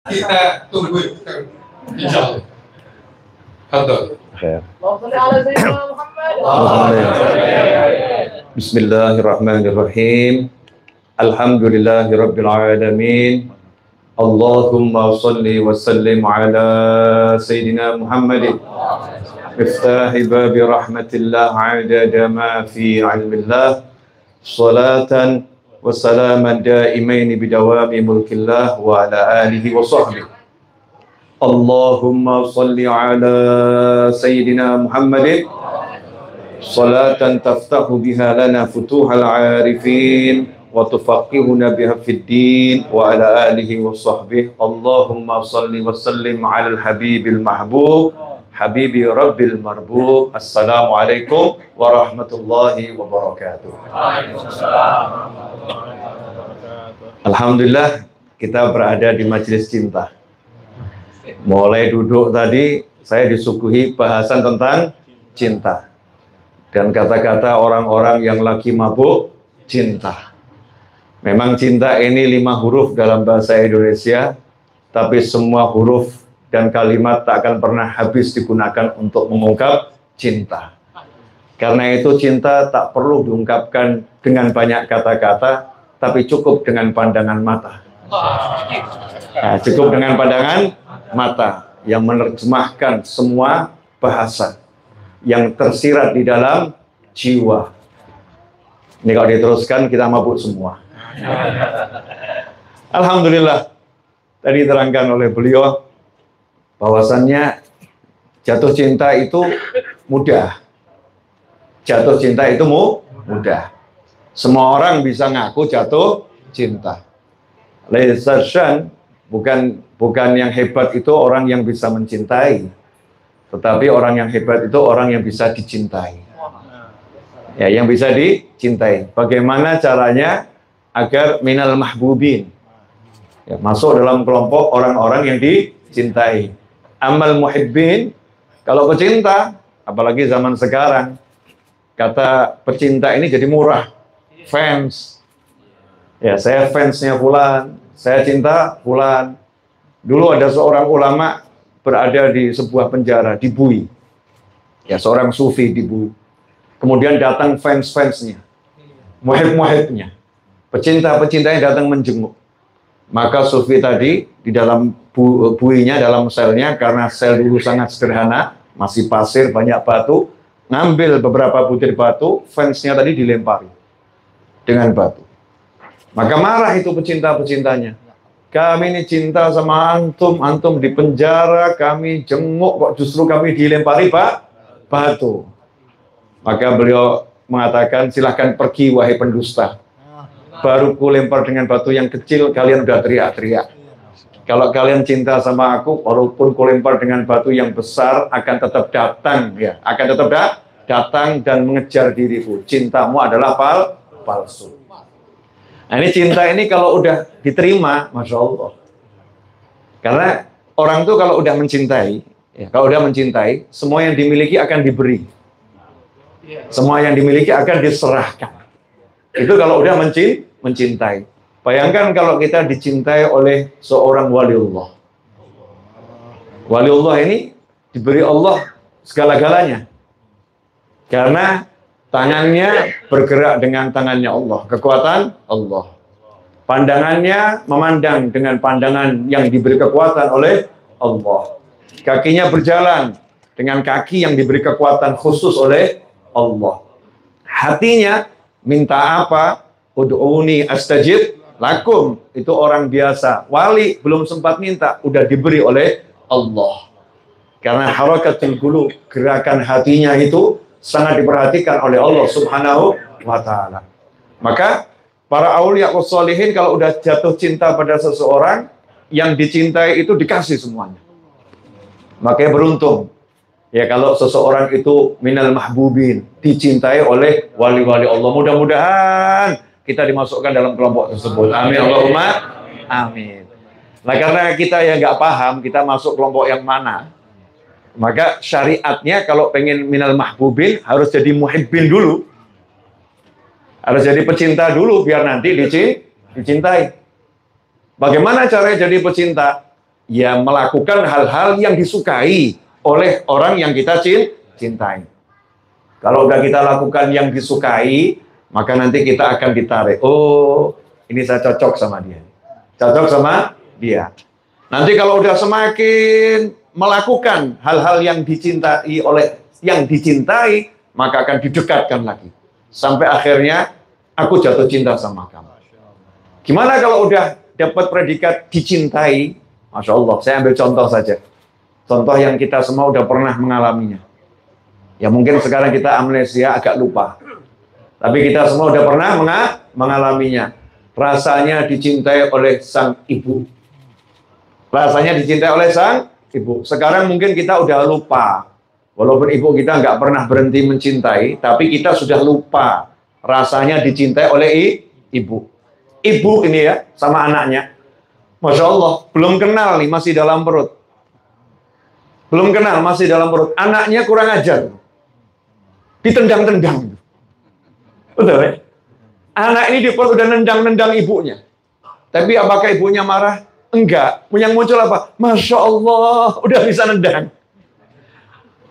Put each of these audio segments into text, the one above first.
kita tunggu insyaallah. Betul. Bismillahirrahmanirrahim. Alhamdulillahirabbil alamin. Allahumma shalli wa sallim ala sayyidina Muhammadin miftahi babi rahmatillah adada ma fi ilmillah salatan wa salaman daimaini bidawami mulkillah wa ala alihi wa sahbihi. Allahumma salli ala sayyidina Muhammadin salatan taftahu biha lana futuhal arifin wa tufaqihuna biha fid din wa ala alihi wa sahbihi. Allahumma salli wa sallim ala al-habibil mahbub habibi rabbil marbub. Assalamualaikum warahmatullahi wabarakatuh. Alhamdulillah kita berada di majelis cinta. Mulai duduk tadi saya disuguhi bahasan tentang cinta dan kata-kata orang-orang yang lagi mabuk cinta. Memang cinta ini 5 huruf dalam bahasa Indonesia, tapi semua huruf dan kalimat tak akan pernah habis digunakan untuk mengungkap cinta. Karena itu cinta tak perlu diungkapkan dengan banyak kata-kata, tapi cukup dengan pandangan mata. Nah, cukup dengan pandangan mata yang menerjemahkan semua bahasa yang tersirat di dalam jiwa. Ini kalau diteruskan kita mabuk semua. Alhamdulillah tadi terangkan oleh beliau bahwasannya jatuh cinta itu mudah. Jatuh cinta itu mudah. Semua orang bisa ngaku jatuh cinta. Lesashan bukan yang hebat itu orang yang bisa mencintai, tetapi orang yang hebat itu orang yang bisa dicintai. Ya, yang bisa dicintai. Bagaimana caranya agar minal mahbubin, ya, masuk dalam kelompok orang-orang yang dicintai. Amal muhibbin, kalau pecinta, apalagi zaman sekarang, kata pecinta ini jadi murah. Fans. Ya, saya fansnya fulan, saya cinta fulan. Dulu ada seorang ulama berada di sebuah penjara di Bui. Ya, seorang sufi di Bui. Kemudian datang fans-fansnya, muhib-muhibnya, pecinta-pecintanya datang menjenguk. Maka sufi tadi di dalam buinya, dalam selnya, karena sel dulu sangat sederhana, masih pasir, banyak batu, ngambil beberapa butir batu, fansnya tadi dilempari dengan batu. Maka marah itu pecinta-pecintanya. Kami ini cinta sama antum, antum di penjara, kami jenguk kok justru kami dilempari batu. Maka beliau mengatakan, silahkan pergi wahai pendusta. Baru ku lempar dengan batu yang kecil, kalian udah teriak-teriak. Kalau kalian cinta sama aku, walaupun ku lempar dengan batu yang besar, akan tetap datang, ya, akan tetap datang dan mengejar diriku. Cintamu adalah palsu. Nah, ini cinta ini kalau udah diterima, Masya Allah. Karena orang tuh kalau udah mencintai, ya, kalau udah mencintai, semua yang dimiliki akan diberi. Semua yang dimiliki akan diserahkan. Itu kalau udah mencintai. Bayangkan kalau kita dicintai oleh seorang waliullah. Waliullah ini diberi Allah segala-galanya. Karena tangannya bergerak dengan tangannya Allah, kekuatan Allah. Pandangannya memandang dengan pandangan yang diberi kekuatan oleh Allah. Kakinya berjalan dengan kaki yang diberi kekuatan khusus oleh Allah. Hatinya minta apa? Ud'uni astajib lakum. Itu orang biasa. Wali belum sempat minta, udah diberi oleh Allah. Karena harakatul qulub, gerakan hatinya itu sangat diperhatikan oleh Allah Subhanahu wa ta'ala. Maka para auliya wassalihin kalau udah jatuh cinta pada seseorang, yang dicintai itu dikasih semuanya. Makanya beruntung. Ya, kalau seseorang itu minal mahbubin, dicintai oleh wali-wali Allah. Mudah-mudahan kita dimasukkan dalam kelompok tersebut. Amin Allahumma amin. Nah, karena kita yang nggak paham kita masuk kelompok yang mana, maka syariatnya kalau pengen minal mahbubin harus jadi muhibbin dulu. Harus jadi pecinta dulu biar nanti dicintai. Bagaimana caranya jadi pecinta? ya melakukan hal-hal yang disukai oleh orang yang kita cintai. Kalau udah kita lakukan yang disukai, maka nanti kita akan ditarik. Oh, ini saya cocok sama dia. Cocok sama dia. Nanti kalau udah semakin melakukan hal-hal yang dicintai oleh yang dicintai, maka akan didekatkan lagi. Sampai akhirnya aku jatuh cinta sama kamu. Gimana kalau udah dapat predikat dicintai? Masya Allah, saya ambil contoh saja. Contoh yang kita semua udah pernah mengalaminya. Ya mungkin sekarang kita amnesia, agak lupa. Tapi kita semua udah pernah mengalaminya. Rasanya dicintai oleh sang ibu. Rasanya dicintai oleh sang ibu. Sekarang mungkin kita udah lupa. Walaupun ibu kita nggak pernah berhenti mencintai, tapi kita sudah lupa rasanya dicintai oleh ibu. Ibu ini ya, sama anaknya. Masya Allah, belum kenal nih, masih dalam perut. Belum kenal, masih dalam perut. Anaknya kurang ajar. Ditendang-tendang. Betul ya? Anak ini di perut udah nendang-nendang ibunya. Tapi apakah ibunya marah? Enggak. Yang muncul apa? Masya Allah, udah bisa nendang.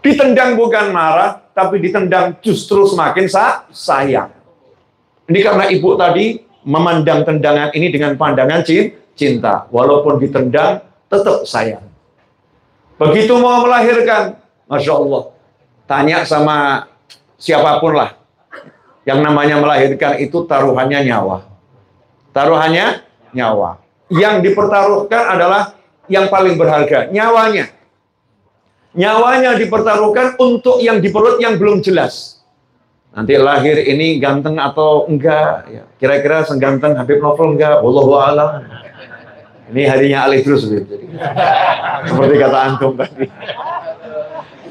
Ditendang bukan marah, tapi ditendang justru semakin sayang. Ini karena ibu tadi memandang tendangan ini dengan pandangan cinta. Walaupun ditendang, tetap sayang. Begitu mau melahirkan, Masya Allah, tanya sama siapapun lah. Yang namanya melahirkan itu taruhannya nyawa. Taruhannya nyawa. Yang dipertaruhkan adalah yang paling berharga, nyawanya. Nyawanya dipertaruhkan untuk yang di perut yang belum jelas. Nanti lahir ini ganteng atau enggak, ya. Kira-kira seganteng Habib Novel enggak, wallahu a'lam. Ini harinya alih terus, jadi. Seperti kata antum tadi.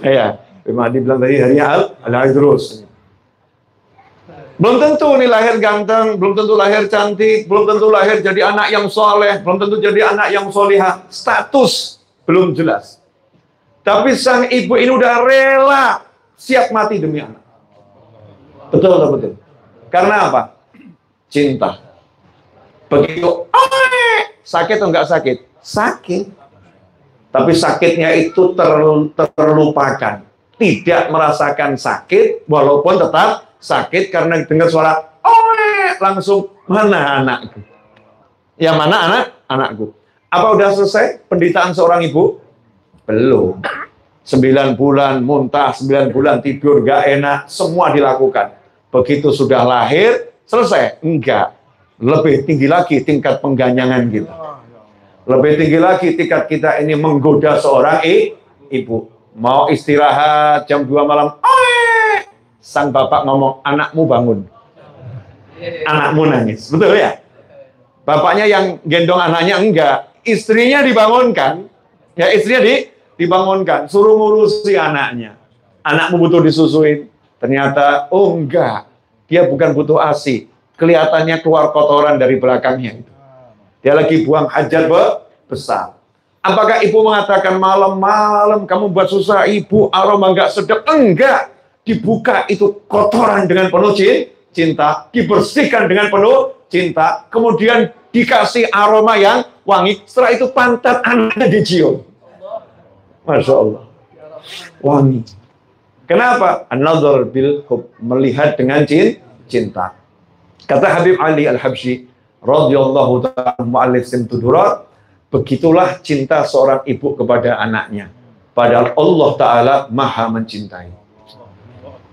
Ya, Mahdi bilang tadi harinya alih terus. Belum tentu nih lahir ganteng, belum tentu lahir cantik, belum tentu lahir jadi anak yang soleh, belum tentu jadi anak yang solihah. Status belum jelas. Tapi sang ibu ini udah rela siap mati demi anak. Betul atau betul? Karena apa? Cinta. Begitu, sakit atau enggak sakit? Sakit. Tapi sakitnya itu terlupakan. Tidak merasakan sakit, walaupun tetap sakit karena dengar suara langsung mana anakku? Ya mana anakku? Apa udah selesai penderitaan seorang ibu? Belum. 9 bulan muntah, 9 bulan tidur gak enak, semua dilakukan. Begitu sudah lahir, selesai? Enggak. Lebih tinggi lagi tingkat pengganyangan kita. Lebih tinggi lagi tingkat kita ini menggoda seorang ibu. Mau istirahat jam 2 malam, sang bapak ngomong, anakmu bangun. Anakmu nangis. Betul ya? Bapaknya yang gendong anaknya enggak. Istrinya dibangunkan. Ya, istrinya dibangunkan. Suruh ngurusi anaknya. Anakmu butuh disusuin. Ternyata, oh enggak. Dia bukan butuh ASI. Kelihatannya keluar kotoran dari belakangnya. Dia lagi buang hajat besar. Apakah ibu mengatakan malam-malam kamu buat susah ibu, aroma enggak sedap? Enggak. Dibuka itu kotoran dengan penuh cinta, dibersihkan dengan penuh cinta, kemudian dikasih aroma yang wangi, setelah itu pantat anaknya dicium. Masya Allah. Wangi. Kenapa? An-nazar bil hub, melihat dengan cinta. Kata Habib Ali Al-Habsyi radhiyallahu ta'ala mu'allif Simtudurat, begitulah cinta seorang ibu kepada anaknya. Padahal Allah Ta'ala maha mencintai.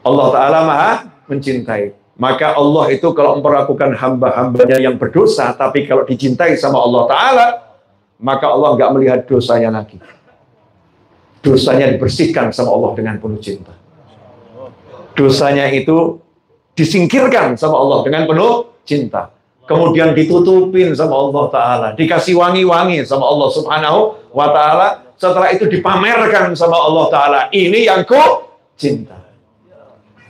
Allah Ta'ala maha mencintai. Maka Allah itu kalau memperlakukan hamba-hambanya yang berdosa, tapi kalau dicintai sama Allah Ta'ala, maka Allah nggak melihat dosanya lagi. Dosanya dibersihkan sama Allah dengan penuh cinta. Dosanya itu disingkirkan sama Allah dengan penuh cinta. Kemudian ditutupin sama Allah Ta'ala. Dikasih wangi-wangi sama Allah Subhanahu wa Ta'ala. Setelah itu dipamerkan sama Allah Ta'ala. Ini yang ku cinta.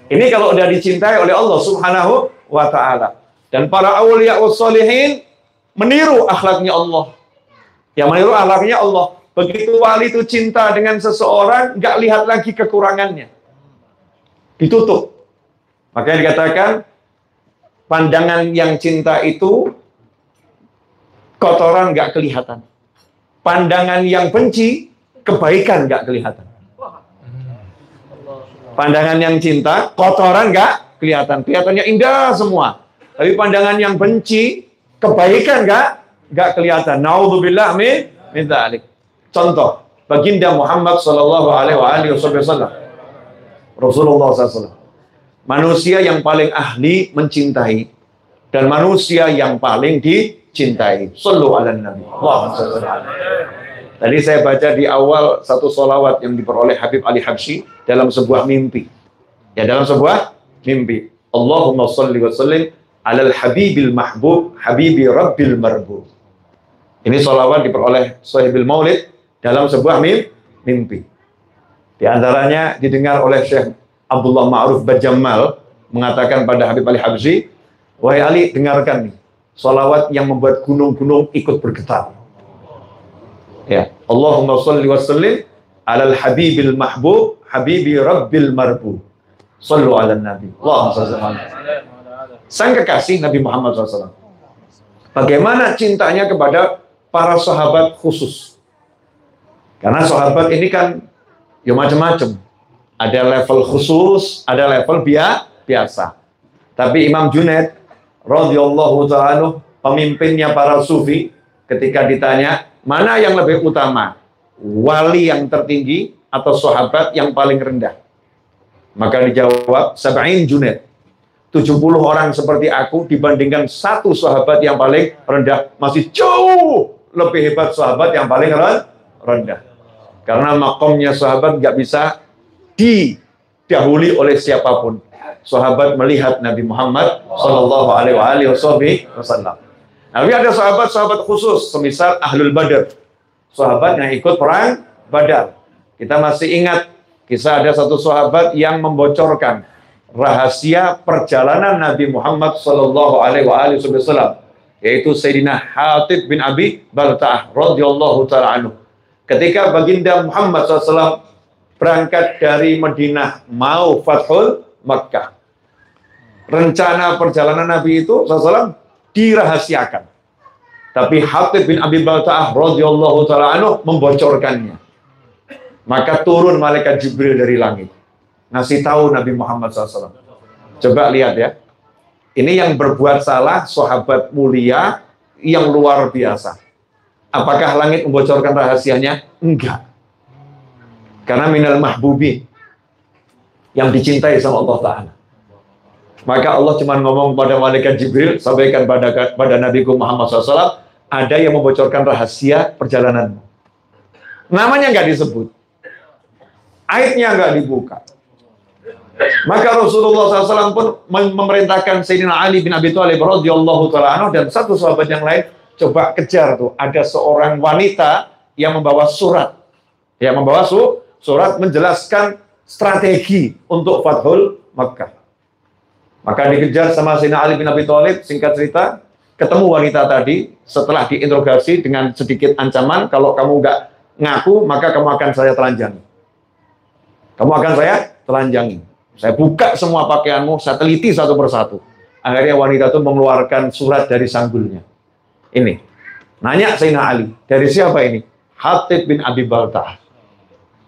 Ini kalau udah dicintai oleh Allah Subhanahu wa Ta'ala. Dan para awliya wassalihin meniru akhlaknya Allah. Yang meniru akhlaknya Allah. Begitu wali itu cinta dengan seseorang, nggak lihat lagi kekurangannya. Ditutup. Makanya dikatakan, pandangan yang cinta itu kotoran nggak kelihatan. Pandangan yang benci, kebaikan nggak kelihatan. Pandangan yang cinta, kotoran nggak kelihatan. Kelihatannya indah semua. Tapi pandangan yang benci, kebaikan nggak kelihatan. Naudzubillah min dzalik. Contoh, baginda Muhammad sallallahu alaihi wasallam. Rasulullah SAW. Manusia yang paling ahli mencintai dan manusia yang paling dicintai. Sallu ala Nabi. Tadi saya baca di awal satu sholawat yang diperoleh Habib Ali Habsyi dalam sebuah mimpi. Ya, dalam sebuah mimpi. Allahumma salli wa sallim alal habibil mahbub habibi rabbil marbub. Ini sholawat diperoleh Sohibil Maulid dalam sebuah mimpi. Di antaranya didengar oleh Syekh Abdullah Ma'ruf Bajamal mengatakan pada Habib Ali Habsyi, wahai Ali, dengarkan nih, sholawat yang membuat gunung-gunung ikut bergetar. Ya, Allahumma sholli wa sallim alal habibil mahbub habibi rabbil marbub. Shallu ala nabi. Allahumma shalli ala nabi. Sang kekasih Nabi Muhammad SAW. Bagaimana cintanya kepada para sahabat khusus? Karena sahabat ini kan ya macam-macam. Ada level khusus, ada level biasa. Tapi Imam Junaid radhiyallahu ta'ala, pemimpinnya para sufi, ketika ditanya, mana yang lebih utama? Wali yang tertinggi atau sahabat yang paling rendah? Maka dijawab, Sab'in Junaid. 70 orang seperti aku dibandingkan satu sahabat yang paling rendah. Masih jauh lebih hebat sahabat yang paling rendah. Karena makomnya sahabat nggak bisa didahului oleh siapapun. Sahabat melihat Nabi Muhammad Sallallahu Alaihi Wasallam. Tapi ada sahabat-sahabat khusus, semisal Ahlul Badar, sahabat yang ikut perang Badar. Kita masih ingat kisah ada satu sahabat yang membocorkan rahasia perjalanan Nabi Muhammad Sallallahu Alaihi Wasallam, yaitu Sayyidina Hatib bin Abi Balta'ah radhiyallahu ta'ala anhu. Ketika baginda Muhammad SAW berangkat dari Madinah mau Fathul Makkah, rencana perjalanan Nabi itu SAW dirahasiakan. Tapi Hatib bin Abi Balta'ah radhiyallahu ta'ala anhu membocorkannya. Maka turun malaikat Jibril dari langit, ngasih tahu Nabi Muhammad SAW. Coba lihat ya. Ini yang berbuat salah sahabat mulia yang luar biasa. Apakah langit membocorkan rahasianya? Enggak. Karena minal mahbubi, yang dicintai sama Allah Ta'ala. Maka Allah cuma ngomong pada malaikat Jibril, sampaikan pada Nabi Muhammad SAW, ada yang membocorkan rahasia perjalanan. Namanya nggak disebut. Aibnya nggak dibuka. Maka Rasulullah SAW pun memerintahkan Sayyidina Ali bin Abi Thalib radhiyallahu ta'ala anhu dan satu sahabat yang lain, coba kejar tuh, ada seorang wanita yang membawa surat. Yang membawa surat menjelaskan strategi untuk Fathul Makkah. Maka dikejar sama Sayyidina Ali bin Abi Thalib, singkat cerita, ketemu wanita tadi, setelah diinterogasi dengan sedikit ancaman, kalau kamu nggak ngaku, maka kamu akan saya telanjangi. Kamu akan saya telanjangi. Saya buka semua pakaianmu, saya teliti satu persatu. Akhirnya wanita itu mengeluarkan surat dari sanggulnya. Ini. Nanya Sayyidina Ali, dari siapa ini? Hatib bin Abi Balta'ah.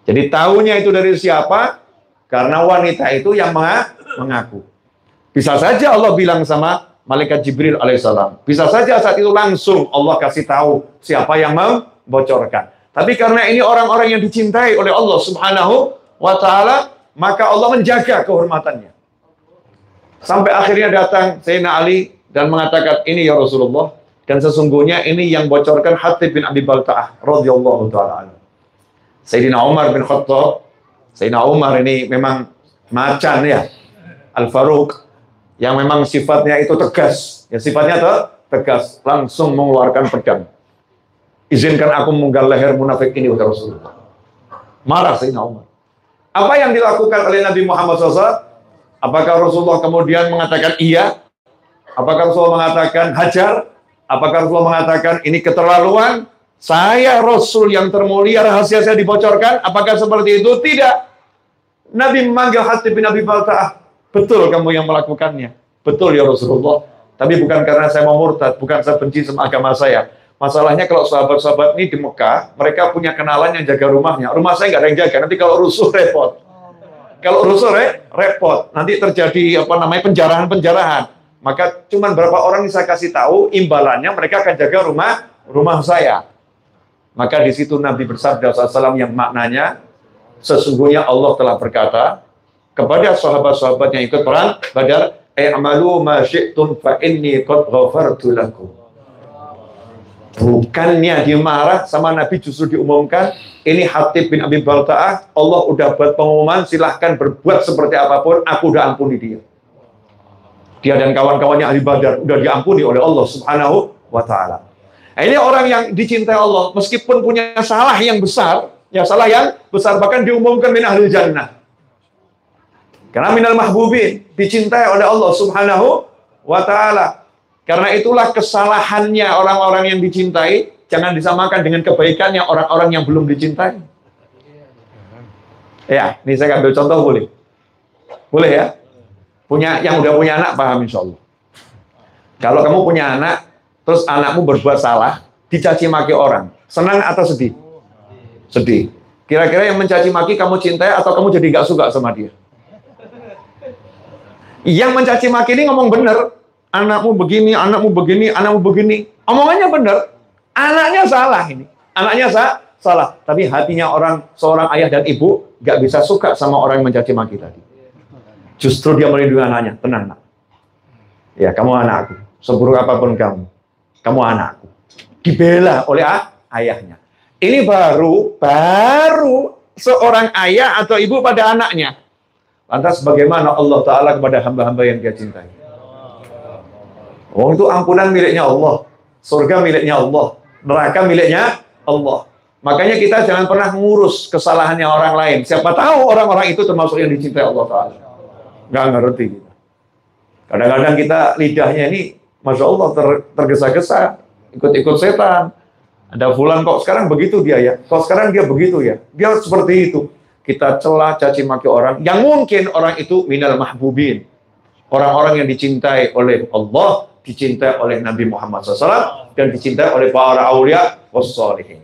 Jadi tahunya itu dari siapa? Karena wanita itu yang mengaku. Bisa saja Allah bilang sama malaikat Jibril alaihissalam. Bisa saja saat itu langsung Allah kasih tahu siapa yang membocorkan. Tapi karena ini orang-orang yang dicintai oleh Allah Subhanahu wa ta'ala, maka Allah menjaga kehormatannya. Sampai akhirnya datang Sayyidina Ali dan mengatakan, ini ya Rasulullah, dan sesungguhnya ini yang bocorkan Hatib bin Abi Balta'ah radhiyallahu ta'ala. Sayyidina Umar bin Khattab, Sayyidina Umar ini memang macan ya, Al-Faruq, yang memang sifatnya itu tegas, ya sifatnya tegas, langsung mengeluarkan pedang. Izinkan aku menggal leher munafik ini, wahai Rasulullah. Marah Sayyidina Umar. Apa yang dilakukan oleh Nabi Muhammad SAW? Apakah Rasulullah kemudian mengatakan iya? Apakah Rasulullah mengatakan hajar? Apakah Rasulullah mengatakan ini keterlaluan? Saya Rasul yang termulia, rahasia saya dibocorkan. Apakah seperti itu? Tidak. Nabi memanggil Hatib bin Abi Balta'ah. Betul kamu yang melakukannya. Betul ya Rasulullah. Tapi bukan karena saya mau murtad, bukan saya benci sama agama saya. Masalahnya kalau sahabat-sahabat ini di Mekah, mereka punya kenalan yang jaga rumahnya. Rumah saya nggak ada yang jaga, nanti kalau rusuh repot. Kalau rusuh repot, nanti terjadi penjarahan-penjarahan. Maka cuman berapa orang yang saya kasih tahu, imbalannya mereka akan jaga rumah saya. Maka di situ Nabi bersabda SAW yang maknanya, sesungguhnya Allah telah berkata kepada sahabat-sahabat yang ikut perang Badar, "I'malu ma syi'tum fa inni qad ghafartu lakum." Bukannya dimarah sama Nabi, justru diumumkan, ini Hatib bin Abi Balta'ah, Allah udah buat pengumuman, silahkan berbuat seperti apapun, aku udah ampuni dia. Dia dan kawan-kawannya ahli Badar udah diampuni oleh Allah Subhanahu wa Ta'ala. Nah, ini orang yang dicintai Allah, meskipun punya salah yang besar, bahkan diumumkan min ahlil jannah. Karena minal mahbubin, dicintai oleh Allah Subhanahu wa Ta'ala. Karena itulah kesalahannya orang-orang yang dicintai jangan disamakan dengan kebaikannya orang-orang yang belum dicintai. Ya, ini saya ambil contoh boleh? Boleh ya? Yang udah punya anak paham insya Allah. Kalau kamu punya anak, terus anakmu berbuat salah, dicaci maki orang, senang atau sedih? Sedih. Kira-kira yang mencaci maki kamu cintai atau kamu jadi gak suka sama dia? Yang mencaci maki ini ngomong bener, anakmu begini, anakmu begini, anakmu begini. Omongannya bener, anaknya salah ini. Anaknya salah, tapi hatinya seorang ayah dan ibu gak bisa suka sama orang yang mencaci maki tadi. Justru dia melindungi anaknya, tenang nak. Ya, kamu anakku, seburuk apapun kamu anakku. Dibela oleh ayahnya. Ini baru seorang ayah atau ibu pada anaknya. Lantas bagaimana Allah Ta'ala kepada hamba-hamba yang dia cintai? Oh, itu ampunan miliknya Allah. Surga miliknya Allah. Neraka miliknya Allah. Makanya kita jangan pernah ngurus kesalahannya orang lain. Siapa tahu orang-orang itu termasuk yang dicintai Allah Ta'ala. Nggak ngerti kita. Kadang-kadang kita lidahnya ini, Masya Allah, tergesa-gesa. Ikut-ikut setan. Ada fulan kok sekarang begitu dia ya. Kok sekarang dia begitu ya. Dia seperti itu. Kita celah, caci maki orang. Yang mungkin orang itu minal mahbubin. Orang-orang yang dicintai oleh Allah, dicintai oleh Nabi Muhammad SAW, dan dicintai oleh para aulia wassalihin.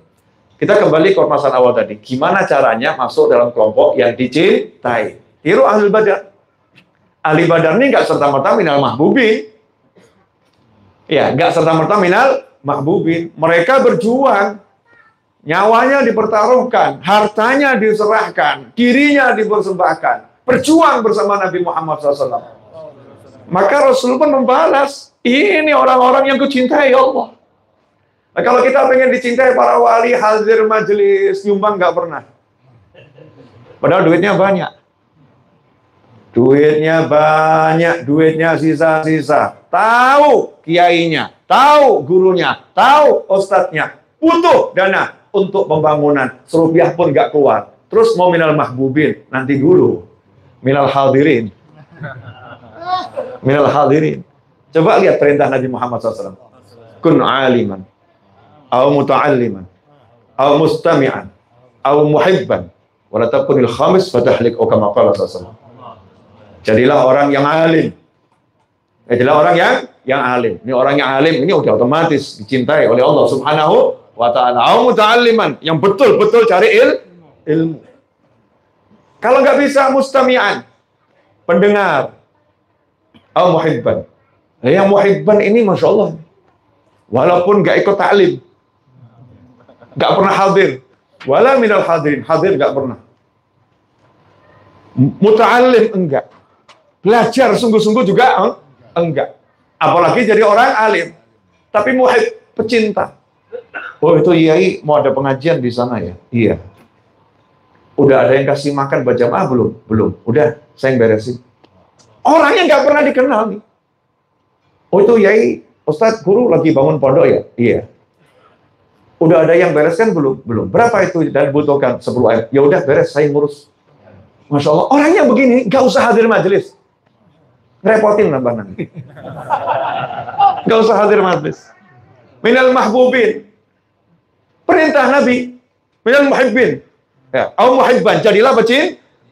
Kita kembali ke permasalahan awal tadi. Gimana caranya masuk dalam kelompok yang dicintai? Tiru ahli Badar. Ahli Badar ini nggak serta-merta minal mahbubin. Ya, nggak serta-merta minal mahbubin. Mereka berjuang. Nyawanya dipertaruhkan, hartanya diserahkan, dirinya dipersembahkan. Berjuang bersama Nabi Muhammad SAW. Maka Rasul pun membalas, ini orang-orang yang kucintai Allah. Nah, kalau kita pengen dicintai para wali, hadir majelis, nyumbang nggak pernah. Padahal duitnya banyak. Duitnya sisa-sisa. Tahu kiainya, tahu gurunya, tahu ustadznya, butuh dana untuk pembangunan. Serupiah pun nggak kuat. Terus mau minal mahbubin, nanti dulu. Minal hadirin. Minal hadirin. Coba lihat perintah Nabi Muhammad SAW. Kun aliman, au muta'alliman, au mustami'an, au muhibban, wala takunil khamis fatahlik o kama qala sallallahu. Jadilah orang yang alim. Jadilah orang yang alim. Ini orang yang alim ini udah otomatis dicintai oleh Allah Subhanahu wa Ta'ala. Au muta'alliman, yang betul-betul cari ilmu. Kalau nggak bisa mustami'an, pendengar. Au muhibban. Yang muhibban ini Masya Allah, walaupun nggak ikut ta'lim, nggak pernah hadir, wala minal hadirin, hadir nggak pernah. Muta'allim enggak, belajar sungguh-sungguh juga enggak. Apalagi jadi orang alim, tapi muhib, pecinta. Oh itu Yai mau ada pengajian di sana ya? Iya. Udah ada yang kasih makan berjamaah belum? Belum. Udah, saya yang beresin. Orangnya nggak pernah dikenal nih. Oh itu Yai, Ustadz guru lagi bangun pondok ya? Iya. Udah ada yang bereskan belum? Belum. Berapa itu dan butuhkan 10 ayat? Ya udah beres, saya ngurus. Masya Allah, orangnya begini, nggak usah hadir majelis. Repotin nambah nanti. Nggak usah hadir majelis. Minal mahbubin. Perintah Nabi. Minal muhibbin. Ya, au muhibban, jadilah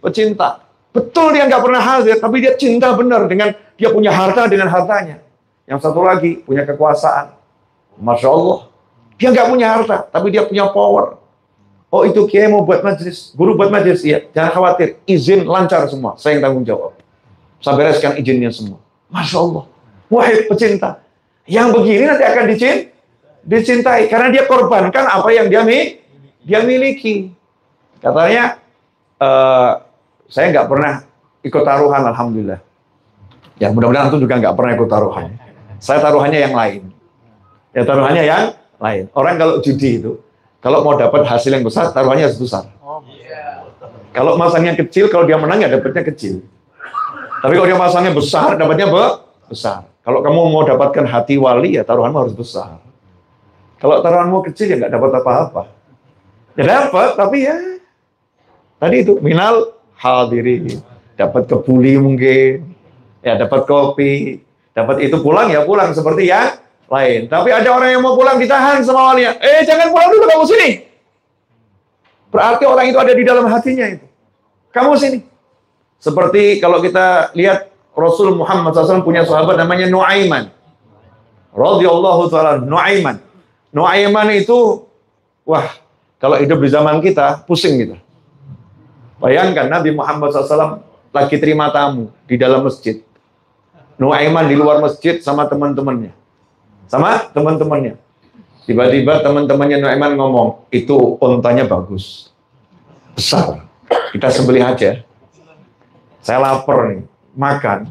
pecinta. Betul dia nggak pernah hadir, tapi dia cinta benar dengan dia punya harta dengan hartanya. Yang satu lagi punya kekuasaan. Masya Allah. Dia nggak punya harta, tapi dia punya power. Oh itu kiai mau buat majelis, guru buat majelis, iya. Jangan khawatir, izin lancar semua. Saya yang tanggung jawab. Saya bereskan izinnya semua. Masya Allah. Wahai pecinta. Yang begini nanti akan dicintai. Karena dia korbankan apa yang dia miliki. Katanya, saya nggak pernah ikut taruhan, alhamdulillah. Ya mudah-mudahan antum juga nggak pernah ikut taruhan. Saya taruhannya yang lain. Ya taruhannya yang lain. Orang kalau judi itu, kalau mau dapat hasil yang besar, taruhannya harus besar. Kalau masangnya kecil, kalau dia menang ya dapatnya kecil. Tapi kalau dia masangnya besar, dapatnya besar. Kalau kamu mau dapatkan hati wali, ya taruhanmu harus besar. Kalau taruhanmu kecil, ya nggak dapat apa-apa. Ya dapat, tapi ya tadi itu minal hadirin, dapat kebuli mungkin, ya dapat kopi, dapat itu pulang ya pulang seperti yang lain. Tapi ada orang yang mau pulang ditahan sama walinya. Jangan pulang dulu, kamu sini. Berarti orang itu ada di dalam hatinya itu. Kamu sini. Seperti kalau kita lihat Rasul Muhammad SAW punya sahabat namanya Nuaiman. Radhiyallahu ta'ala Nuaiman. Nuaiman itu, wah, kalau hidup di zaman kita, pusing gitu. Bayangkan Nabi Muhammad SAW lagi terima tamu di dalam masjid. Nuaiman di luar masjid sama teman-temannya. Tiba-tiba teman-temannya Nuaiman ngomong, itu untanya bagus. Besar. Kita sembelih aja. Saya lapar nih, makan.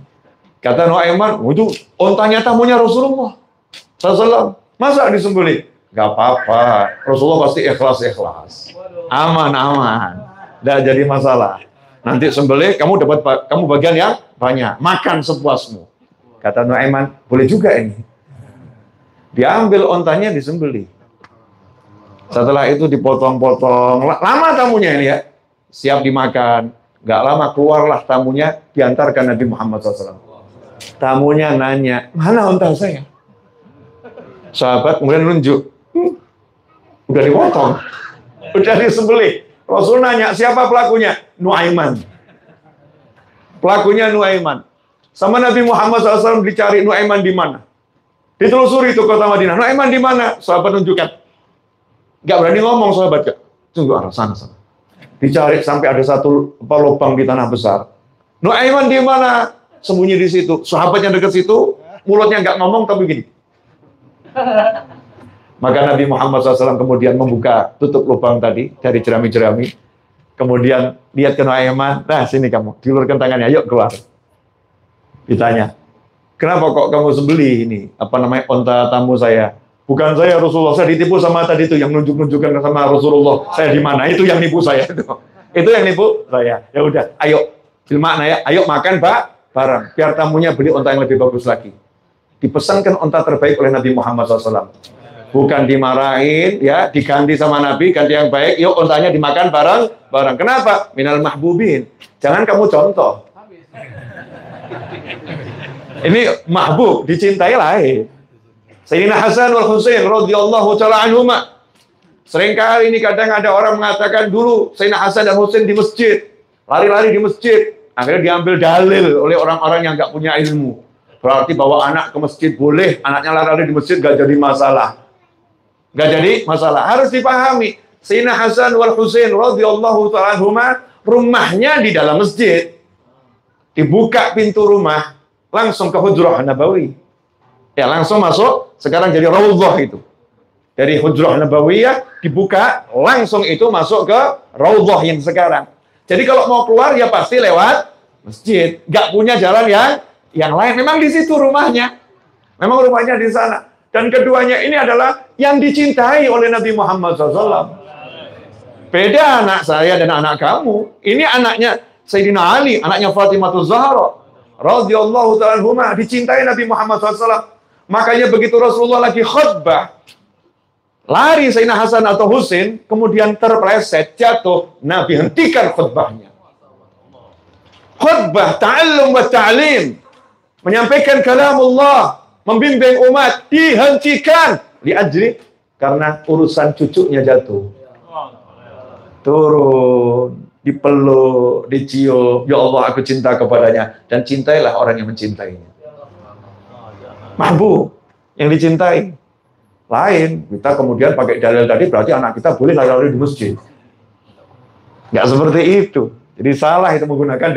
Kata Nuaiman, itu untanya tamunya Rasulullah SAW. Masa disembelih? Gak apa-apa. Rasulullah pasti ikhlas. Aman. Nggak jadi masalah. Nanti sembelih, kamu bagian yang banyak. Makan sepuasmu. Kata Nuaiman, boleh juga ini. Diambil ontanya, disembelih. Setelah itu dipotong-potong. Lama tamunya ini ya. Siap dimakan. Nggak lama keluarlah tamunya, diantarkan Nabi Muhammad SAW. Tamunya nanya, mana onta saya? Sahabat kemudian nunjuk. Udah dipotong. Udah disembelih. Rasul nanya, siapa pelakunya? Nuaiman. Pelakunya Nuaiman. Sama Nabi Muhammad SAW dicari Nuaiman di mana. Ditelusuri itu kota Madinah. Nuaiman di mana? Sahabat tunjukkan. Gak berani ngomong sahabat. Tunggu arah sana. Dicari sampai ada satu lubang di tanah besar. Nuaiman di mana? Sembunyi di situ. Sahabatnya dekat situ, mulutnya nggak ngomong tapi gini. Maka Nabi Muhammad SAW kemudian membuka tutup lubang tadi dari jerami-jerami. Kemudian lihat ke Nuaiman, nah sini kamu, diulurkan tangannya, yuk keluar. Ditanya, kenapa kok kamu sembelih ini? Apa namanya onta tamu saya? Bukan saya Rasulullah, saya ditipu sama tadi itu yang nunjuk-nunjukkan sama Rasulullah. Saya di mana? Itu yang nipu saya itu. Itu yang nipu saya. Ya udah, ayo, makna ya, ayo makan bareng. Biar tamunya beli onta yang lebih bagus lagi. Dipesankan onta terbaik oleh Nabi Muhammad SAW. Bukan dimarahin, ya, diganti sama Nabi, ganti yang baik. Yuk ontanya dimakan bareng. Kenapa? Minal mahbubin. Jangan kamu contoh. Ini mahbub, dicintai lain. Sayyidina Hasan wal Husain radhiyallahu ta'ala anhuma. Seringkali ini kadang ada orang mengatakan dulu Sayyidina Hasan dan Husain di masjid, lari-lari di masjid, akhirnya diambil dalil oleh orang-orang yang nggak punya ilmu. Berarti bawa anak ke masjid boleh, anaknya lari-lari di masjid nggak jadi masalah. Nggak jadi masalah. Harus dipahami, Sayyidina Hasan wal Husain radhiyallahu ta'ala anhuma rumahnya di dalam masjid. Dibuka pintu rumah, langsung ke Hujrah Nabawi. Ya langsung masuk, sekarang jadi Raudhah itu. Dari Hujrah Nabawiyah dibuka, langsung itu masuk ke Raudhah yang sekarang. Jadi kalau mau keluar ya pasti lewat masjid. Nggak punya jalan yang lain. Memang di situ rumahnya. Memang rumahnya di sana. Dan keduanya ini adalah yang dicintai oleh Nabi Muhammad SAW. Beda anak saya dan anak kamu. Ini anaknya Sayyidina Ali, anaknya Fatimah Zahra radhiyallahu ta'ala anhuma, dicintai Nabi Muhammad SAW. Makanya begitu Rasulullah lagi khutbah, lari Sayyidina Hasan atau Husain, kemudian terpeleset, jatuh, Nabi hentikan khutbahnya. Khutbah ta'allum wa ta'lim, menyampaikan kalamullah, membimbing umat, dihentikan. Liajri, karena urusan cucunya jatuh. Turun, dipeluk, dicium, ya Allah aku cinta kepadanya, dan cintailah orang yang mencintainya. Mahbub yang dicintai. Lain, kita kemudian pakai dalil tadi berarti anak kita boleh lari-lari di masjid. Nggak seperti itu. Jadi salah itu menggunakan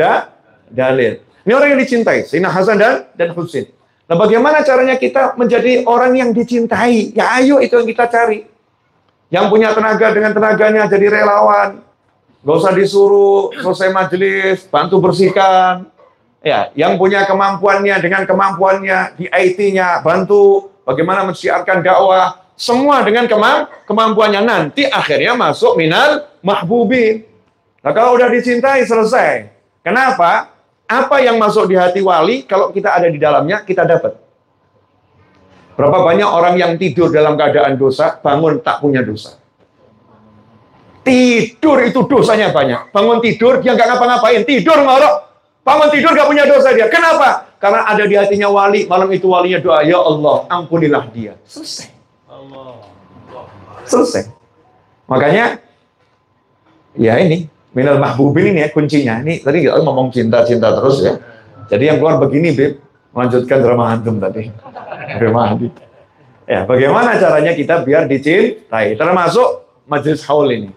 dalil. Ini orang yang dicintai, Sayyidina Hasan dan Husain. Nah, bagaimana caranya kita menjadi orang yang dicintai? Ya ayo itu yang kita cari. Yang punya tenaga dengan tenaganya jadi relawan. Nggak usah disuruh selesai majelis, bantu bersihkan. Ya, yang punya kemampuannya dengan kemampuannya di IT-nya, bantu bagaimana mensiarkan dakwah, semua dengan kemampuannya, nanti akhirnya masuk minal mahbubin. Nah, kalau udah dicintai selesai. Kenapa? Apa yang masuk di hati wali kalau kita ada di dalamnya kita dapat. Berapa banyak orang yang tidur dalam keadaan dosa, bangun tak punya dosa. Tidur itu dosanya banyak. Bangun tidur dia nggak ngapa-ngapain, tidur ngorok. Bangun tidur nggak punya dosa dia. Kenapa? Karena ada di hatinya wali. Malam itu walinya doa, ya Allah, ampunilah dia. Selesai. Selesai. Makanya, ya ini, minal mahbubin ini ya kuncinya. Ini tadi kita ngomong cinta-cinta terus ya. Jadi yang keluar begini, Bib. Melanjutkan drama antum tadi. Drama Adi. Ya, bagaimana caranya kita biar dicintai? Termasuk majelis haul ini.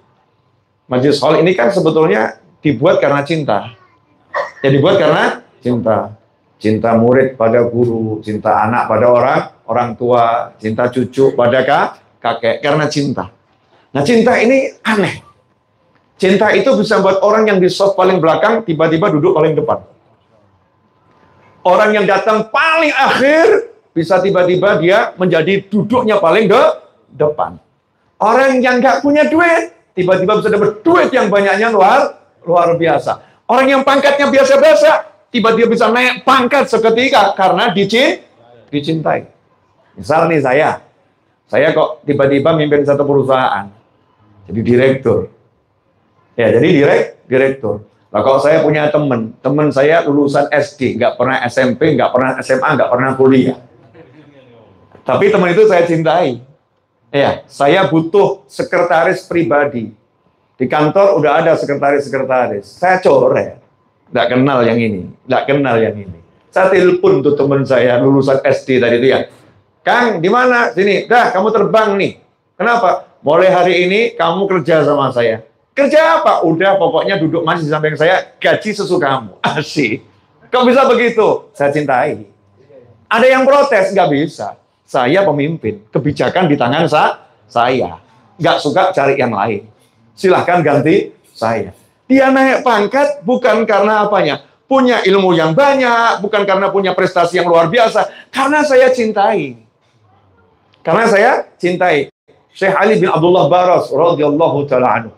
Majelis haul ini kan sebetulnya dibuat karena cinta. Ya dibuat karena cinta. Cinta murid pada guru, cinta anak pada orang tua, cinta cucu pada kakek, karena cinta. Nah, cinta ini aneh. Cinta itu bisa buat orang yang di soft paling belakang tiba-tiba duduk paling depan. Orang yang datang paling akhir bisa tiba-tiba dia menjadi duduknya paling depan. Orang yang nggak punya duit tiba-tiba bisa dapat duit yang banyaknya luar biasa. Orang yang pangkatnya biasa-biasa tiba-tiba bisa naik pangkat seketika karena dicintai. Misal nih saya kok tiba-tiba mimpin satu perusahaan, jadi direktur. Ya, jadi direktur. Nah, kalau saya punya teman saya lulusan SD, nggak pernah SMP, nggak pernah SMA, nggak pernah kuliah. Tapi teman itu saya cintai. Ya, saya butuh sekretaris pribadi. Di kantor udah ada sekretaris. Saya coret. Nggak kenal yang ini, nggak kenal yang ini. Saya telepon tuh teman saya lulusan SD tadi itu ya. Kang, di mana? Sini. Dah, kamu terbang nih. Kenapa? Mulai hari ini kamu kerja sama saya. Kerja apa? Udah, pokoknya duduk masih di samping saya, gaji sesukamu. Asik. Kok bisa begitu? Saya cintai. Ada yang protes? Nggak bisa. Saya pemimpin. Kebijakan di tangan saya. Nggak suka cari yang lain. Silahkan ganti saya. Dia naik pangkat bukan karena apanya. Punya ilmu yang banyak, bukan karena punya prestasi yang luar biasa. Karena saya cintai. Karena saya cintai. Syekh Ali bin Abdullah Baras radhiyallahu ta'ala anhu.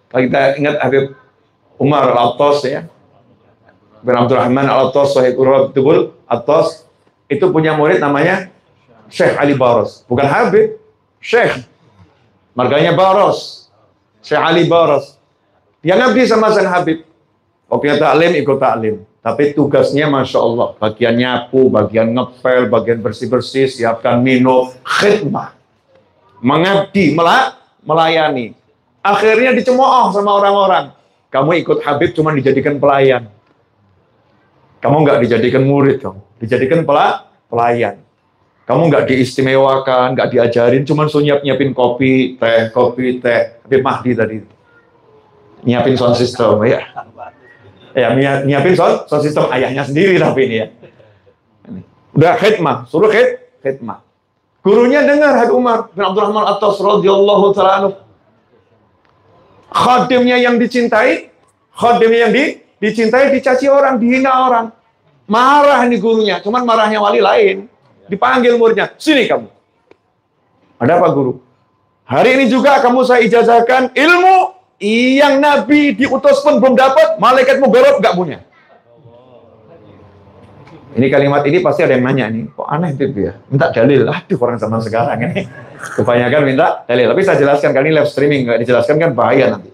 Kita ingat Habib Umar Al-Attas ya. Bin Abdurrahman Al-Attas, Sahib Urabtubul Attas. Itu punya murid namanya Syekh Ali Baras. Bukan Habib, Syekh. Marganya Baras. Syekh Ali Baras. Dia ngabdi sama Sang Habib. Waktunya taklim, ikut taklim. Tapi tugasnya Masya Allah. Bagian nyapu, bagian ngepel, bagian bersih-bersih, siapkan minum, khidmah. Mengabdi, melayani. Akhirnya dicemooh sama orang-orang. Kamu ikut Habib cuma dijadikan pelayan. Kamu nggak dijadikan murid, kamu dijadikan pelayan. Kamu nggak diistimewakan, nggak diajarin, cuma nyiapin kopi, teh. Habib Mahdi tadi. Nyiapin sound system, ya. Ya, nyiapin sound system ayahnya sendiri tapi ini ya. Udah khidmah, suruh khidmah. Gurunya dengar Habib Umar bin Abdurrahman Attas radhiyallahu ta'ala anhu. Khadimnya yang dicintai, dicintai dicaci orang, dihina orang. Marah nih gurunya, cuman marahnya wali lain. Dipanggil muridnya, sini kamu. Ada apa guru? Hari ini juga kamu saya ijazahkan ilmu yang Nabi diutus pun belum dapat, malaikat mugarab nggak punya. Ini kalimat ini pasti ada yang nanya nih, kok aneh gitu ya? Minta dalil. Aduh, orang zaman sekarang ini kebanyakan minta dalil. Tapi saya jelaskan, kali ini live streaming, nggak dijelaskan kan bahaya nanti.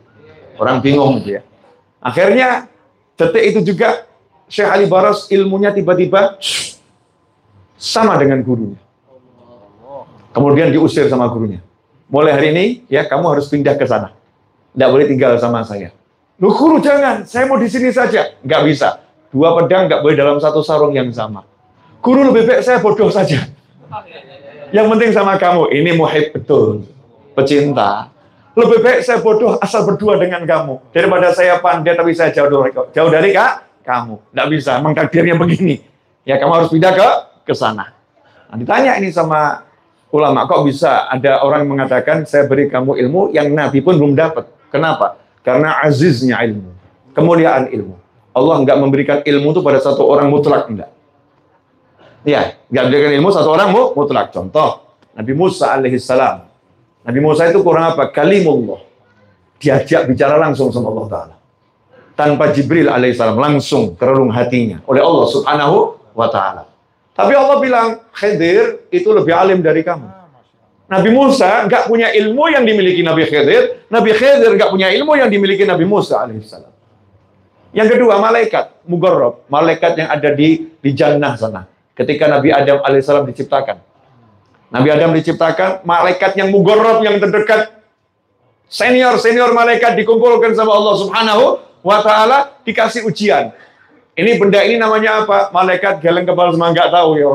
Orang bingung gitu ya. Akhirnya, detik itu juga Syekh Ali Baras ilmunya tiba-tiba sama dengan gurunya. Kemudian diusir sama gurunya. Mulai hari ini, ya kamu harus pindah ke sana. Nggak boleh tinggal sama saya. Loh guru jangan, saya mau di sini saja. Nggak bisa. Dua pedang nggak boleh dalam satu sarung yang sama. Guru lebih baik saya bodoh saja. Yang penting sama kamu. Ini muhib betul. Pecinta. Lebih baik saya bodoh asal berdua dengan kamu. Daripada saya pandai tapi saya jauh dari kamu. Nggak bisa. Memang takdirnya begini. Ya kamu harus pindah ke sana. Nah, ditanya ini sama ulama. Kok bisa ada orang mengatakan saya beri kamu ilmu yang Nabi pun belum dapat. Kenapa? Karena aziznya ilmu. Kemuliaan ilmu. Allah nggak memberikan ilmu itu pada satu orang mutlak. Enggak. Ya, nggak memberikan ilmu satu orang mutlak. Contoh, Nabi Musa alaihissalam. Nabi Musa itu kurang apa? Kalimullah. Diajak bicara langsung sama Allah Ta'ala. Tanpa Jibril alaihissalam. Langsung ke relung hatinya. Oleh Allah subhanahu wa ta'ala. Tapi Allah bilang, Khidir itu lebih alim dari kamu. Nabi Musa nggak punya ilmu yang dimiliki Nabi Khidir. Nabi Khidir nggak punya ilmu yang dimiliki Nabi Musa alaihissalam. Yang kedua, malaikat. Mugharrab. Malaikat yang ada di jannah sana. Ketika Nabi Adam alaihissalam diciptakan. Nabi Adam diciptakan, malaikat yang mugharrab, yang terdekat, senior malaikat dikumpulkan sama Allah subhanahu wa ta'ala, dikasih ujian. Ini benda ini namanya apa? Malaikat geleng kepala semua, nggak tahu ya,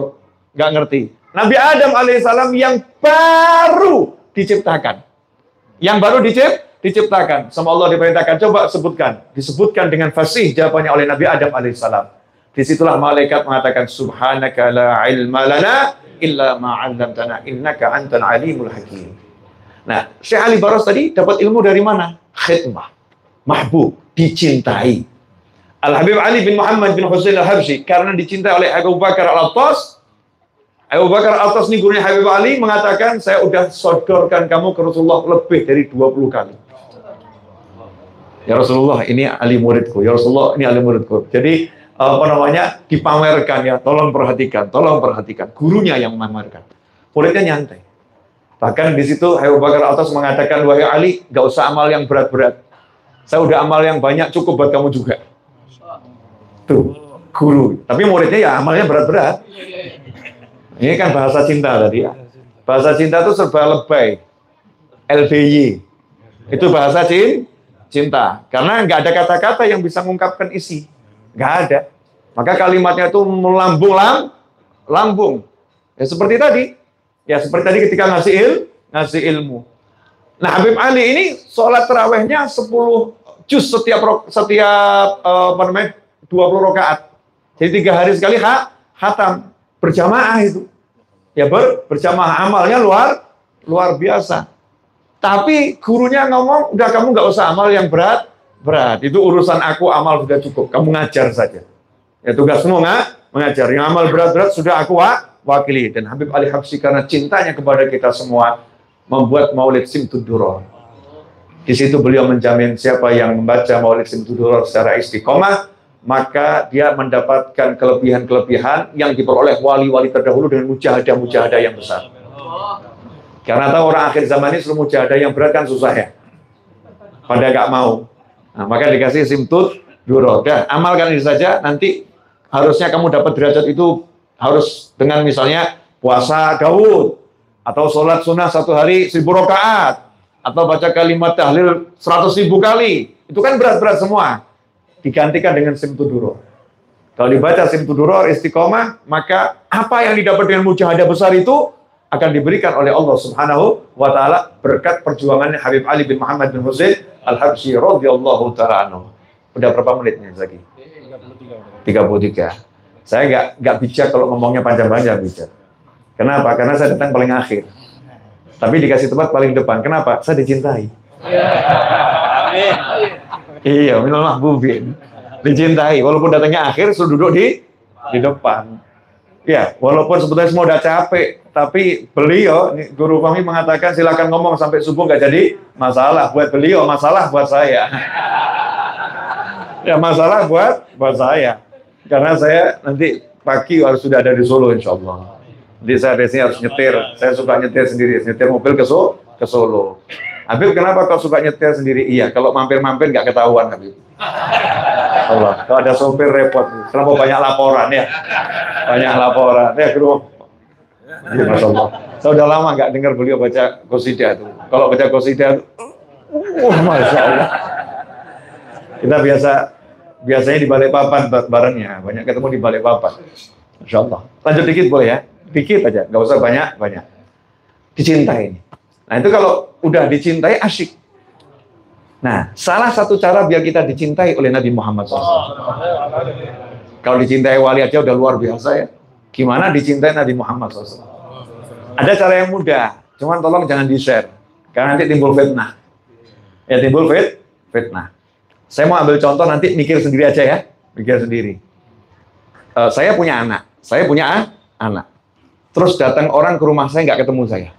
nggak ngerti. Nabi Adam alaihissalam yang baru diciptakan. Yang baru diciptakan. Sama Allah diperintahkan, coba sebutkan. Disebutkan dengan fasih jawabannya oleh Nabi Adam alaihissalam. Disitulah malaikat mengatakan, Subhanaka la ilma lana illa ma'allamtana innaka antal alimul hakim. Nah, Syekh Ali Baros tadi dapat ilmu dari mana? Khidmah, mahbub, dicintai. Al-Habib Ali bin Muhammad bin Husain al-Habsyi karena dicintai oleh Abu Bakar al-Attas. Abu Bakar al-Attas ini gurunya Habib Ali mengatakan, saya udah sodorkan kamu ke Rasulullah lebih dari 20 kali. Ya Rasulullah, ini ahli muridku. Ya Rasulullah, ini ahli muridku. Jadi dipamerkan ya, tolong perhatikan. Gurunya yang memamerkan, muridnya nyantai. Bahkan di situ Abu Bakar Al-Atas mengatakan, wahai Ali, gak usah amal yang berat-berat. Saya udah amal yang banyak, cukup buat kamu juga. Tuh, guru. Tapi muridnya ya amalnya berat-berat. Ini kan bahasa cinta tadi ya. Bahasa cinta itu serba lebay. LBY. Itu bahasa cinta. Karena nggak ada kata-kata yang bisa mengungkapkan isi. Nggak ada. Maka kalimatnya itu melambung. Ya seperti tadi. Ya seperti tadi ketika ngasih ilmu. Nah Habib Ali ini sholat tarawihnya 10 juz setiap 20 rakaat. Jadi 3 hari sekali khatam. Berjamaah itu. Ya berjamaah, amalnya luar biasa. Tapi gurunya ngomong, udah kamu nggak usah amal yang berat. Itu urusan aku, amal sudah cukup. Kamu ngajar saja. Ya tugasmu mengajar. Yang amal berat-berat sudah aku wakili. Dan Habib Ali Habsyi karena cintanya kepada kita semua membuat Maulid Simtud Duror. Di situ beliau menjamin siapa yang membaca Maulid Simtud Duror secara istiqomah, maka dia mendapatkan kelebihan-kelebihan yang diperoleh wali-wali terdahulu dengan mujahadah-mujahadah yang besar. Karena tahu orang akhir zaman ini suruh mujahadah yang berat kan susah ya. Pada nggak mau. Nah, maka dikasih Simtud Duror. Dah, amalkan ini saja, nanti harusnya kamu dapat derajat itu harus dengan misalnya puasa Daud, atau sholat sunnah 1 hari 1000 rakaat, atau baca kalimat tahlil 100.000 kali. Itu kan berat-berat semua. Digantikan dengan Simtud Duror. Kalau dibaca Simtud Duror istiqomah, maka apa yang didapat dengan mujahadah besar itu akan diberikan oleh Allah Subhanahu wa taala berkat perjuangannya Habib Ali bin Muhammad bin Husain Al-Habsyi radhiyallahu taala anhu. Udah berapa menitnya lagi? 33. Saya nggak bijak kalau ngomongnya panjang-panjang bijak. Kenapa? Karena saya datang paling akhir. Tapi dikasih tempat paling depan. Kenapa? Saya dicintai. Iya, minal mahbubin. Dicintai. Walaupun datangnya akhir, sudah duduk di depan. Ya, walaupun sebetulnya semua udah capek, tapi beliau, guru kami mengatakan silakan ngomong sampai subuh nggak jadi masalah buat beliau, masalah buat saya. Ya masalah buat saya. Karena saya nanti pagi harus sudah ada di Solo insya Allah. Jadi saya di sini harus nyetir. Saya suka nyetir sendiri, nyetir mobil ke Solo. Habib, kenapa kau suka nyetir sendiri? Iya, kalau mampir-mampir nggak ketahuan Habib. Allah, kalau ada sopir repot. Kenapa banyak laporan ya? Banyak laporan. Ya, guru. Ya, Masya Allah. Saya udah lama nggak dengar beliau baca qasidah itu. Kalau baca qasidah itu, Masya Allah. Kita biasanya di Balikpapan barengnya. Banyak ketemu di Balikpapan. Masya Allah. Lanjut dikit boleh ya? Dikit aja, nggak usah banyak. dicintai. Nah itu kalau udah dicintai asyik. Nah salah satu cara biar kita dicintai oleh Nabi Muhammad SAW. Kalau dicintai wali aja udah luar biasa ya. Gimana dicintai Nabi Muhammad SAW? Ada cara yang mudah, cuman tolong jangan di-share. Karena nanti timbul fitnah. Ya timbul fitnah. Saya mau ambil contoh nanti mikir sendiri aja ya. Mikir sendiri. Saya punya anak. Anak. Terus datang orang ke rumah saya nggak ketemu saya.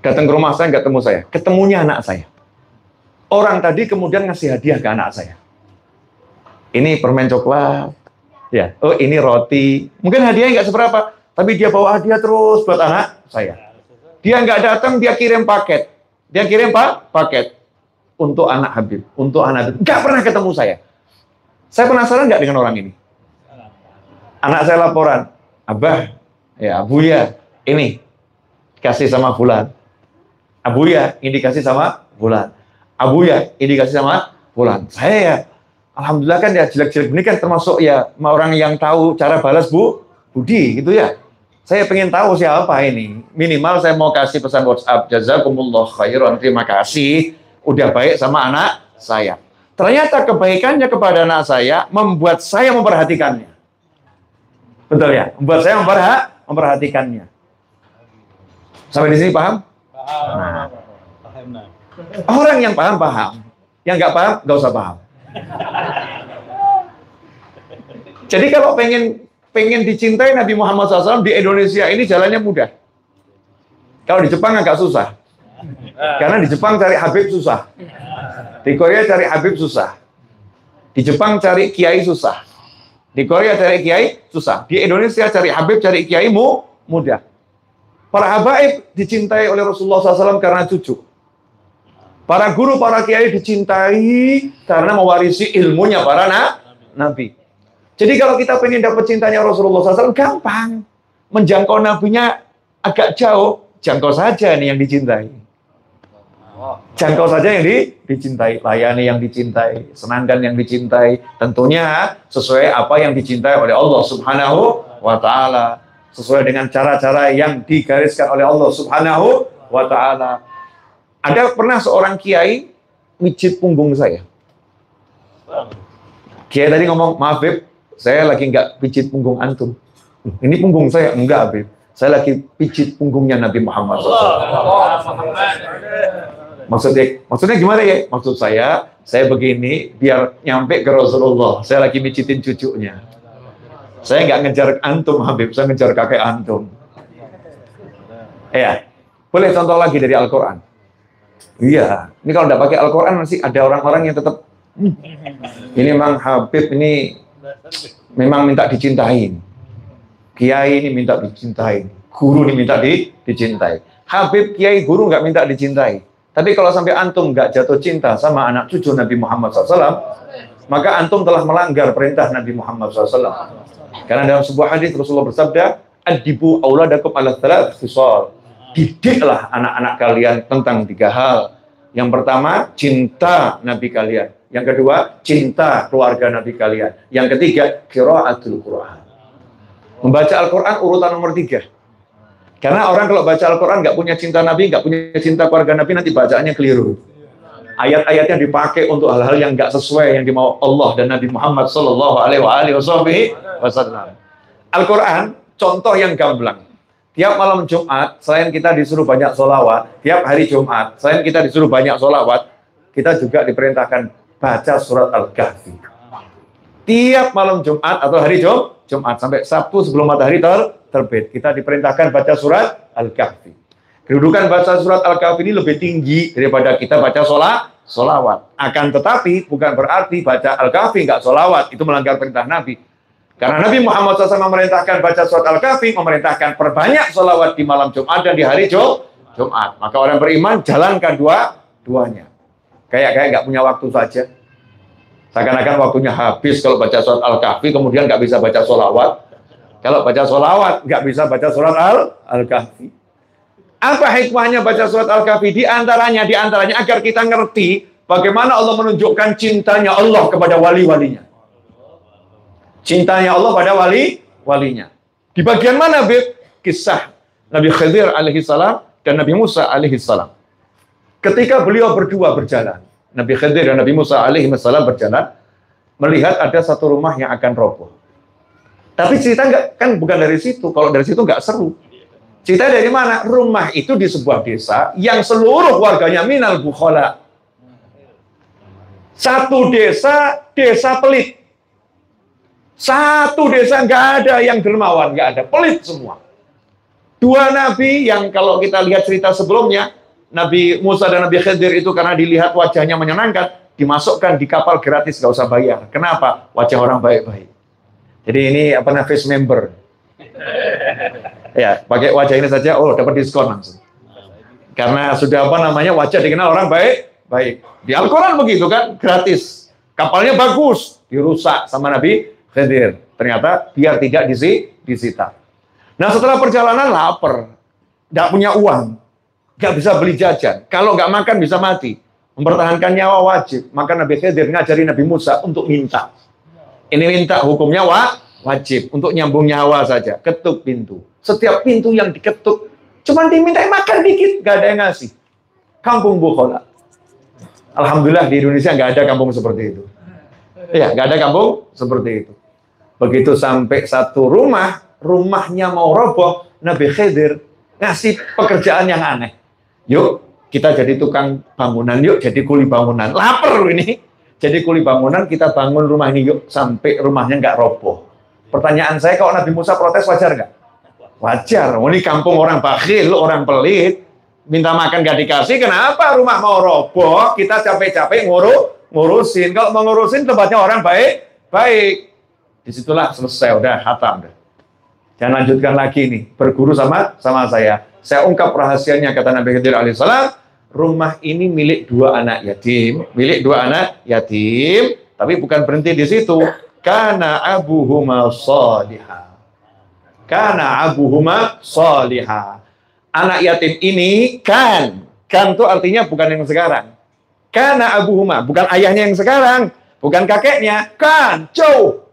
Datang ke rumah saya nggak ketemu saya. Ketemunya anak saya. Orang tadi kemudian ngasih hadiah ke anak saya. Ini permen coklat. Ya. Oh ini roti. Mungkin hadiahnya nggak seberapa. Tapi dia bawa hadiah terus buat anak saya. Dia nggak datang, dia kirim paket. Dia kirim paket. Untuk anak Habib. Untuk anak Habib. Nggak pernah ketemu saya. Saya penasaran nggak dengan orang ini? Anak saya laporan. Abah, ya Abuya, ini dikasih sama Fulan. Abuya, ini dikasih sama Fulan. Abuya, ini dikasih sama Fulan. Saya ya, alhamdulillah kan ya jelek-jelek ini kan termasuk ya orang yang tahu cara balas budi gitu ya. Saya pengen tahu siapa ini. Minimal saya mau kasih pesan WhatsApp, jazakumullah khairan, terima kasih, udah baik sama anak saya. Ternyata kebaikannya kepada anak saya membuat saya memperhatikannya. Betul ya? Membuat saya memperhatikannya. Sampai di sini paham? Nah. Orang yang paham. Yang nggak paham, nggak usah paham. Jadi kalau pengen dicintai Nabi Muhammad SAW di Indonesia ini jalannya mudah. Kalau di Jepang agak susah. Karena di Jepang cari Habib susah. Di Korea cari Habib susah. Di Jepang cari kiai susah. Di Korea cari kiai susah. Di Indonesia cari Habib, cari kiai mudah. Para habaib dicintai oleh Rasulullah SAW karena cucu. Para guru, para kiai dicintai karena mewarisi ilmunya para nabi. Jadi kalau kita pengen dapat cintanya Rasulullah SAW, gampang. Menjangkau nabinya agak jauh, jangkau saja nih yang dicintai. Jangkau saja yang dicintai, layani yang dicintai, senangkan yang dicintai. Tentunya sesuai apa yang dicintai oleh Allah Subhanahu wa Ta'ala. Sesuai dengan cara-cara yang digariskan oleh Allah Subhanahu wa Ta'ala. Ada pernah seorang kiai mijit punggung saya. Kiai tadi ngomong, maaf Beb, saya lagi nggak pijit punggung antum. Ini punggung saya, enggak Beb. Saya lagi pijit punggungnya Nabi Muhammad SAW. Maksudnya gimana ya? Maksud saya begini biar nyampe ke Rasulullah. Saya lagi mijitin cucunya. Saya nggak ngejar antum Habib, saya ngejar kakek antum. Ya, boleh contoh lagi dari Al-Quran. Iya, ini kalau nggak pakai Al-Quran masih ada orang-orang yang tetap ini memang Habib ini memang minta dicintain. Kiai ini minta dicintai, guru ini minta dicintai. Habib, kiai, guru nggak minta dicintai. Tapi kalau sampai antum nggak jatuh cinta sama anak cucu Nabi Muhammad SAW, maka antum telah melanggar perintah Nabi Muhammad SAW. Karena dalam sebuah hadis Rasulullah bersabda, "Adibu auladakum ala thalath khisal." Didiklah anak-anak kalian tentang 3 hal. Yang pertama, cinta Nabi kalian. Yang kedua, cinta keluarga Nabi kalian. Yang ketiga, qiraatul Quran. Membaca Al-Quran urutan nomor 3. Karena orang kalau baca Al-Quran nggak punya cinta Nabi, nggak punya cinta keluarga Nabi, nanti bacaannya keliru. Ayat-ayatnya dipakai untuk hal-hal yang nggak sesuai yang dimau Allah dan Nabi Muhammad Sallallahu Alaihi Wasallam. Al-Quran, contoh yang gamblang. Tiap malam Jumat, selain kita disuruh banyak sholawat, tiap hari Jumat, selain kita disuruh banyak sholawat, kita juga diperintahkan baca surat Al-Kahfi. Tiap malam Jumat atau hari Jumat sampai Sabtu sebelum matahari terbit, kita diperintahkan baca surat Al-Kahfi. Kedudukan baca surat Al-Kahfi ini lebih tinggi daripada kita baca sholawat. Akan tetapi bukan berarti baca Al-Kahfi nggak sholawat, itu melanggar perintah Nabi. Karena Nabi Muhammad SAW memerintahkan baca surat Al-Kahfi, memerintahkan perbanyak sholawat di malam Jumat dan di hari Jumat. Maka orang beriman jalankan duanya. Kayak nggak punya waktu saja. Seakan-akan waktunya habis kalau baca surat Al-Kahfi, kemudian nggak bisa baca sholawat. Kalau baca sholawat, nggak bisa baca surat Al-Kahfi. Apa hikmahnya baca surat Al-Kahfi? Di antaranya agar kita ngerti bagaimana Allah menunjukkan cintanya Allah kepada wali-walinya. Cintanya Allah pada walinya. Di bagian mana, Bib? Kisah Nabi Khidir alaihissalam dan Nabi Musa alaihi salam. Ketika beliau berdua berjalan, Nabi Khidir dan Nabi Musa alaihi salam berjalan, melihat ada satu rumah yang akan roboh. Tapi cerita kan bukan dari situ. Kalau dari situ nggak seru. Cerita dari mana? Rumah itu di sebuah desa yang seluruh warganya minal bukhala. Satu desa, desa pelit. Satu desa nggak ada yang dermawan, nggak ada, pelit semua. Dua nabi yang kalau kita lihat cerita sebelumnya, Nabi Musa dan Nabi Khidir itu karena dilihat wajahnya menyenangkan, dimasukkan di kapal gratis, nggak usah bayar. Kenapa? Wajah orang baik-baik. Jadi ini apa namanya, face member. Ya, pakai wajah ini saja, oh dapat diskon langsung. Karena sudah apa namanya, wajah dikenal orang baik. Di Al-Quran begitu kan, gratis. Kapalnya bagus, dirusak sama Nabi Khidir. Ternyata biar tidak disita. Nah setelah perjalanan lapar, nggak punya uang, nggak bisa beli jajan. Kalau nggak makan bisa mati. Mempertahankan nyawa wajib. Maka Nabi Khidir ngajari Nabi Musa untuk minta. Ini minta hukumnya wajib untuk nyambung nyawa saja. Ketuk pintu. Setiap pintu yang diketuk, cuma diminta makan dikit, nggak ada yang ngasih. Kampung bukhala. Alhamdulillah di Indonesia nggak ada kampung seperti itu. Ya, nggak ada kampung seperti itu. Begitu sampai satu rumahnya mau roboh, Nabi Khidir ngasih pekerjaan yang aneh. Yuk, kita jadi tukang bangunan, yuk jadi kuli bangunan. Lapar ini. Jadi kuli bangunan, kita bangun rumah ini yuk, sampai rumahnya nggak roboh. Pertanyaan saya, kalau Nabi Musa protes wajar nggak? Wajar. Oh, ini kampung orang bakhil, orang pelit, minta makan nggak dikasih, kenapa rumah mau roboh? Kita capek-capek ngurusin. Kalau mau ngurusin tempatnya orang baik. Disitulah selesai, udah hatam. Jangan lanjutkan lagi nih, berguru sama saya. Saya ungkap rahasianya, kata Nabi Khidir alaihissalam. Rumah ini milik dua anak yatim, tapi bukan berhenti di situ. Kana abuhuma salihah. Anak yatim ini kan itu artinya bukan yang sekarang. Kana abuhuma, bukan ayahnya yang sekarang, bukan kakeknya, kan jauh.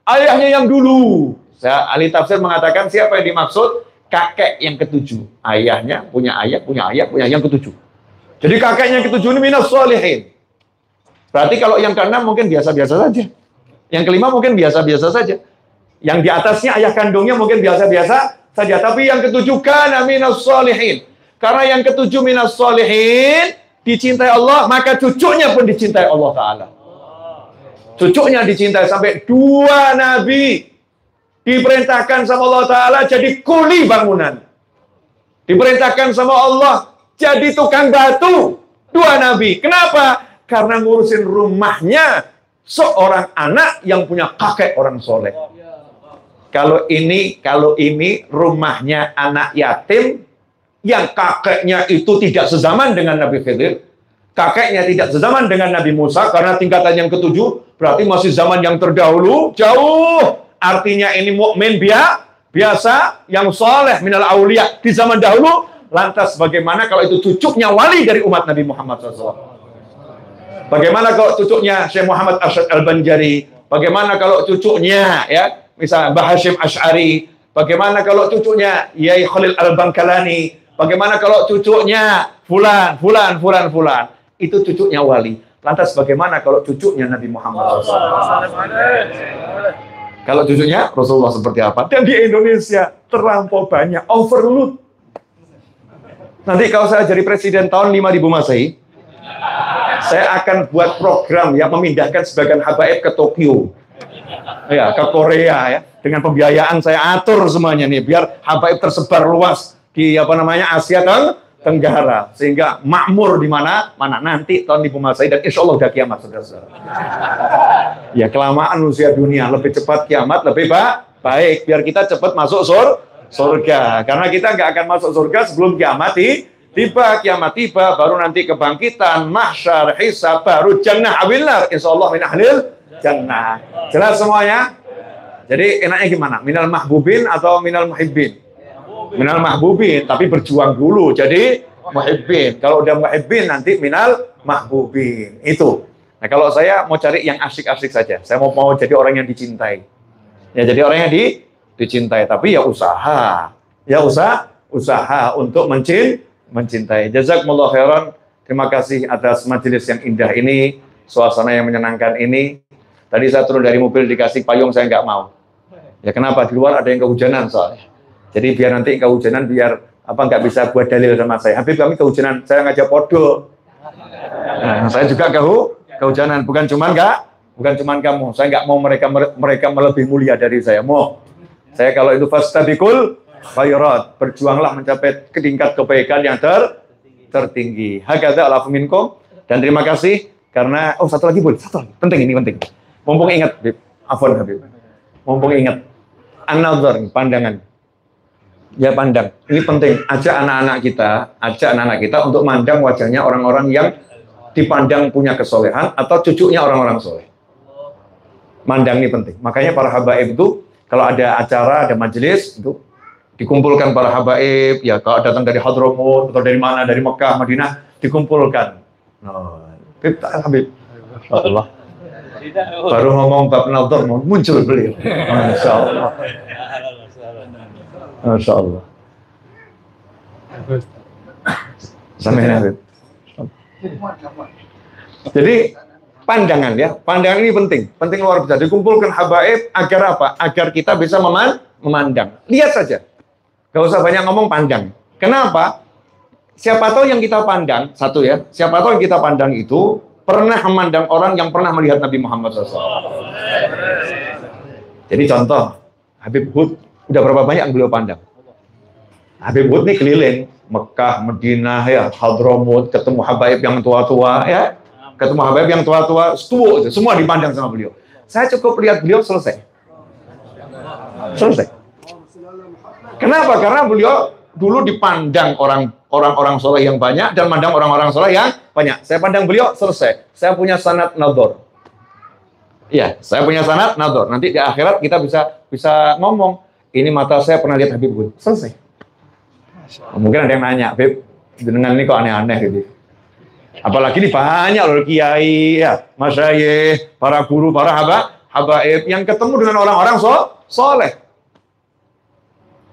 Ayahnya yang dulu. Ahli tafsir mengatakan siapa yang dimaksud? Kakek yang ketujuh. Ayahnya punya ayah yang ketujuh. Jadi kakeknya yang ketujuh ini minas sholihin. Berarti kalau yang keenam mungkin biasa-biasa saja. Yang kelima mungkin biasa-biasa saja. Yang di atasnya ayah kandungnya mungkin biasa-biasa saja. Tapi yang ketujuh kana minas sholihin. Karena yang ketujuh minas sholihin dicintai Allah, maka cucunya pun dicintai Allah Ta'ala. Cucunya dicintai sampai dua nabi diperintahkan sama Allah Ta'ala jadi kuli bangunan. Diperintahkan sama Allah jadi tukang batu. Dua nabi. Kenapa? Karena ngurusin rumahnya seorang anak yang punya kakek orang soleh. Kalau ini rumahnya anak yatim yang kakeknya itu tidak sezaman dengan Nabi Khidir. Kakeknya tidak sezaman dengan Nabi Musa karena tingkatan yang ketujuh berarti masih zaman yang terdahulu, jauh. Artinya ini mukmin biasa yang soleh minal aulia di zaman dahulu. Lantas bagaimana kalau itu cucunya wali dari umat Nabi Muhammad SAW? Bagaimana kalau cucunya Syekh Muhammad Arsyad Al-Banjari? Bagaimana kalau cucunya ya misalnya Mbah Hashim Asy'ari? Bagaimana kalau cucunya Yai Khalil Al-Bangkalani? Bagaimana kalau cucunya fulan? Itu cucunya wali. Lantas bagaimana kalau cucunya Nabi Muhammad SAW? Kalau cucunya Rasulullah seperti apa? Dan di Indonesia terlampau banyak, overload. Nanti kalau saya jadi presiden tahun 5000 Masehi, saya akan buat program yang memindahkan sebagian habaib ke Tokyo. Ya, ke Korea ya. Dengan pembiayaan saya atur semuanya nih biar habaib tersebar luas di Asia Tenggara sehingga makmur di mana nanti tahun 5000 Masehi dan insya Allah udah kiamat saudara-saudara. Ya kelamaan usia dunia, lebih cepat kiamat lebih baik biar kita cepat masuk surga. Karena kita nggak akan masuk surga sebelum kiamat tiba baru nanti kebangkitan, mahsyar, hisab, baru jannah awilar. Insyaallah min ahlil jannah. Jelas semuanya? Jadi enaknya gimana? Minal mahbubin atau minal muhibbin? Minal mahbubin, tapi berjuang dulu. Jadi muhibbin. Kalau udah muhibbin nanti minal mahbubin. Itu. Nah, kalau saya mau cari yang asik-asik saja. Saya mau jadi orang yang dicintai. Ya jadi orang yang dicintai, tapi ya usaha untuk mencintai. Jazakumullah khairan. Terima kasih atas majelis yang indah ini, suasana yang menyenangkan ini. Tadi saya turun dari mobil dikasih payung, saya nggak mau. Ya kenapa? Di luar ada yang kehujanan soalnya. Jadi biar nanti kehujanan, biar nggak bisa buat dalil sama saya. Habib kami kehujanan, saya ngajak podo. Nah, saya juga kehujanan, bukan cuman kamu. Saya nggak mau mereka lebih mulia dari saya. Mau. Saya kalau itu fastabiqul khairat, berjuanglah mencapai ke tingkat kebaikan yang tertinggi. Hakadza alafu minkum. Dan terima kasih karena satu lagi boleh, satu lagi. Penting ini penting. Mumpung ingat, Habib. Afwan Habib. Mumpung ingat. An-nazar, pandangan. Ya pandang. Ini penting. Ajak anak-anak kita untuk mandang wajahnya orang-orang yang dipandang punya kesolehan atau cucunya orang-orang soleh. Mandang ini penting. Makanya para habaib itu kalau ada acara, ada majelis itu dikumpulkan para habaib, ya kalau datang dari Hadramut atau dari mana, dari Mekah, Madinah, dikumpulkan. Habib, Allah. Baru ngomong bab nazar muncul beliau. Masya Allah. Masya Allah. Sampai Habib. Jadi pandangan ya, pandangan ini penting luar biasa. Dikumpulkan habaib agar apa? Agar kita bisa memandang. Lihat saja. Gak usah banyak ngomong, pandang. Kenapa? Siapa tahu yang kita pandang, satu ya, siapa tahu yang kita pandang itu pernah memandang orang yang pernah melihat Nabi Muhammad SAW. Jadi contoh, Habib Hud, udah berapa banyak yang beliau pandang? Habib Hud ini keliling, Mekah, Madinah, ya, Hadramut, ketemu habaib yang tua-tua, ya, ketemu habaib yang tua-tua, semua dipandang sama beliau. Saya cukup lihat beliau selesai. Kenapa? Karena beliau dulu dipandang orang-orang soleh yang banyak dan mandang orang-orang soleh yang banyak. Saya pandang beliau selesai. Saya punya sanad nador. Iya, saya punya sanad nador. Nanti di akhirat kita bisa ngomong, ini mata saya pernah lihat Habib Hud. Selesai. Mungkin ada yang nanya, Habib, dengan ini kok aneh-aneh gitu. Apalagi ini banyak loh kiai, ya, masyayikh, para guru, para habaib yang ketemu dengan orang-orang soleh.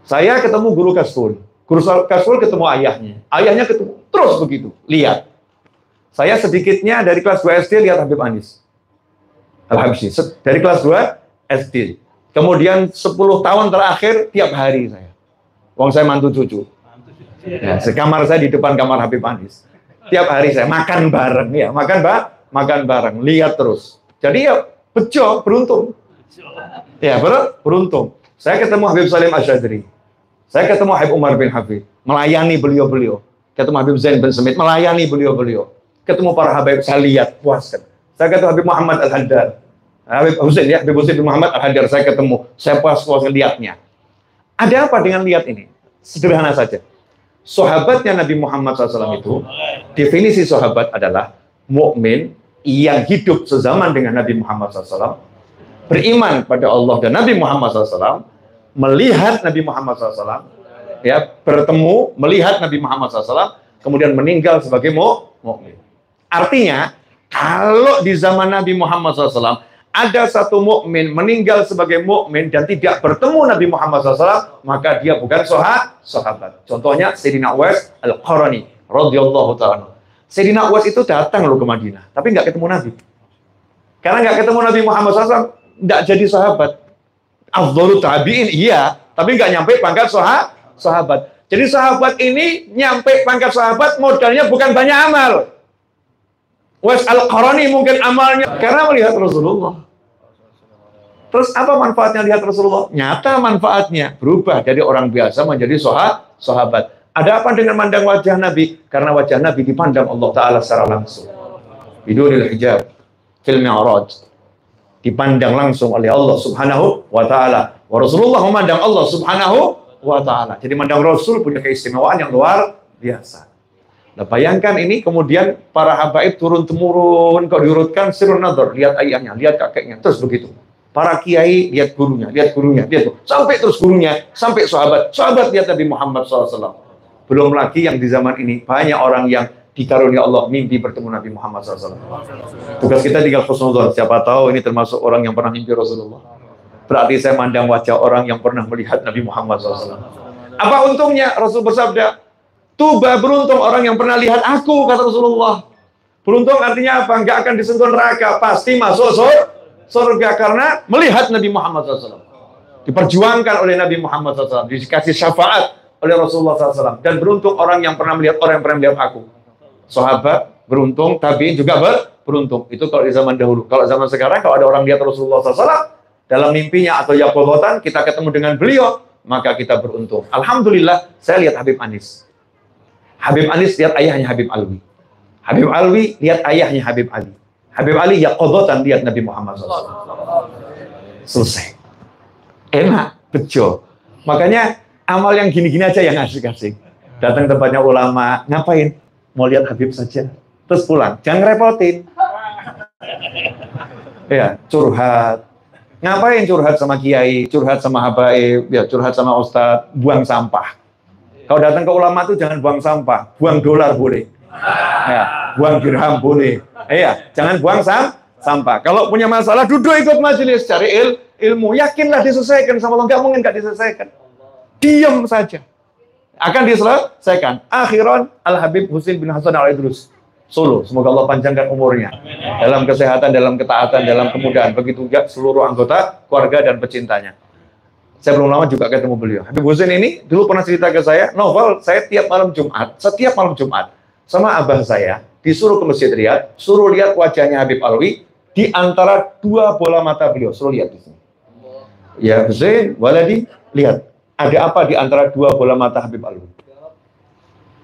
Saya ketemu guru Kasful. Guru Kasful ketemu ayahnya. Ayahnya ketemu. Terus begitu. Lihat. Saya sedikitnya dari kelas 2 SD lihat Habib Anis. Al-Habsyi. Dari kelas 2 SD. Kemudian 10 tahun terakhir tiap hari saya. Wong saya mantu cucu. Ya, sekamar saya di depan kamar Habib Anis. Tiap hari saya makan bareng ya, makan bareng, lihat terus. Jadi ya bejo, beruntung. Ya, beruntung. Saya ketemu Habib Salim Asyadri. Saya ketemu Habib Umar bin Hafid, melayani beliau-beliau. Ketemu Habib Zain bin Semit, melayani beliau-beliau. Ketemu para habaib, saya lihat, puaskan. Saya ketemu Habib Muhammad Al-Haddad. Habib Husain ya, Habib Husain bin Muhammad Al-Haddad, saya ketemu. Saya puas-puas lihatnya. Ada apa dengan lihat ini? Sederhana saja. Sahabatnya Nabi Muhammad SAW itu, definisi sahabat adalah mukmin yang hidup sezaman dengan Nabi Muhammad SAW, beriman pada Allah dan Nabi Muhammad SAW, melihat Nabi Muhammad SAW, ya, bertemu, melihat Nabi Muhammad SAW, kemudian meninggal sebagai mukmin. Artinya, kalau di zaman Nabi Muhammad SAW ada satu mukmin meninggal sebagai mukmin dan tidak bertemu Nabi Muhammad SAW, maka dia bukan sahabat. Contohnya Sayyidina Uwais Al-Qarani radhiyallahu ta'ala. Sayyidina Uwais itu datang loh ke Madinah, tapi nggak ketemu Nabi. Karena nggak ketemu Nabi Muhammad SAW, nggak jadi sahabat. Afdhalut tabi'in, iya, tapi nggak nyampe pangkat sahabat. Jadi sahabat ini nyampe pangkat sahabat, modalnya bukan banyak amal. Uwais Al-Qarani mungkin amalnya karena melihat Rasulullah. Terus apa manfaatnya lihat Rasulullah? Nyata manfaatnya, berubah dari orang biasa menjadi sahabat. Ada apa dengan mandang wajah Nabi? Karena wajah Nabi dipandang Allah Ta'ala secara langsung. Bidunil hijab, fil mi'raj. Dipandang langsung oleh Allah Subhanahu wa Ta'ala. Wa Rasulullah memandang Allah Subhanahu wa Ta'ala. Jadi mandang Rasul punya keistimewaan yang luar biasa. Nah, bayangkan ini kemudian para habaib turun-temurun, kalau diurutkan sirun nadhar, lihat ayahnya, lihat kakeknya, terus begitu. Para kiai lihat gurunya, lihat sampai terus gurunya, sampai sahabat lihat Nabi Muhammad SAW. Belum lagi yang di zaman ini banyak orang yang dikarunia Allah mimpi bertemu Nabi Muhammad SAW. Tugas kita tinggal husnudzon. Siapa tahu ini termasuk orang yang pernah mimpi Rasulullah. Berarti saya mandang wajah orang yang pernah melihat Nabi Muhammad SAW. Apa untungnya? Rasul bersabda, Tuba, beruntung orang yang pernah lihat aku, kata Rasulullah. Beruntung artinya apa? Nggak akan disentuh neraka, pasti masuk surga karena melihat Nabi Muhammad SAW. Diperjuangkan oleh Nabi Muhammad SAW, dikasih syafaat oleh Rasulullah SAW. Dan beruntung orang yang pernah melihat aku. Sahabat beruntung, tabi'in juga beruntung. Itu kalau di zaman dahulu. Kalau zaman sekarang, kalau ada orang lihat Rasulullah SAW dalam mimpinya atau yaqobotan, kita ketemu dengan beliau, maka kita beruntung. Alhamdulillah, saya lihat Habib Anis. Habib Anis lihat ayahnya Habib Alwi. Habib Alwi lihat ayahnya Habib Ali. Habib Ali yaqobotan lihat Nabi Muhammad SAW. Selesai. Enak, bejo. Makanya amal yang gini-gini aja yang asik-asik. Datang tempatnya ulama, ngapain? Mau lihat Habib saja. Terus pulang. Jangan repotin. Ya, curhat. Ngapain curhat sama kiai, curhat sama habaib, ya curhat sama ustadz, buang sampah. Kalau datang ke ulama tuh jangan buang sampah, buang dolar boleh. Ya, buang dirham boleh. Ya, jangan buang sampah. Kalau punya masalah, duduk ikut majelis, cari ilmu. Yakinlah diselesaikan sama Allah. Nggak mungkin nggak diselesaikan. Diam saja. Akan diselesaikan. Akhiran, Al-Habib Husin bin Hasan Al-Idrus. Solo. Semoga Allah panjangkan umurnya. Dalam kesehatan, dalam ketaatan, dalam kemudahan. Begitu juga seluruh anggota, keluarga, dan pecintanya. Saya belum lama juga ketemu beliau. Habib Husin ini dulu pernah cerita ke saya, novel saya setiap malam Jumat, sama abah saya, disuruh ke Masjid Riyadh, suruh lihat wajahnya Habib Alwi di antara dua bola mata beliau. Suruh lihat di sini. Ya, Husain, waladi, lihat. Ada apa di antara dua bola mata Habib Alwi?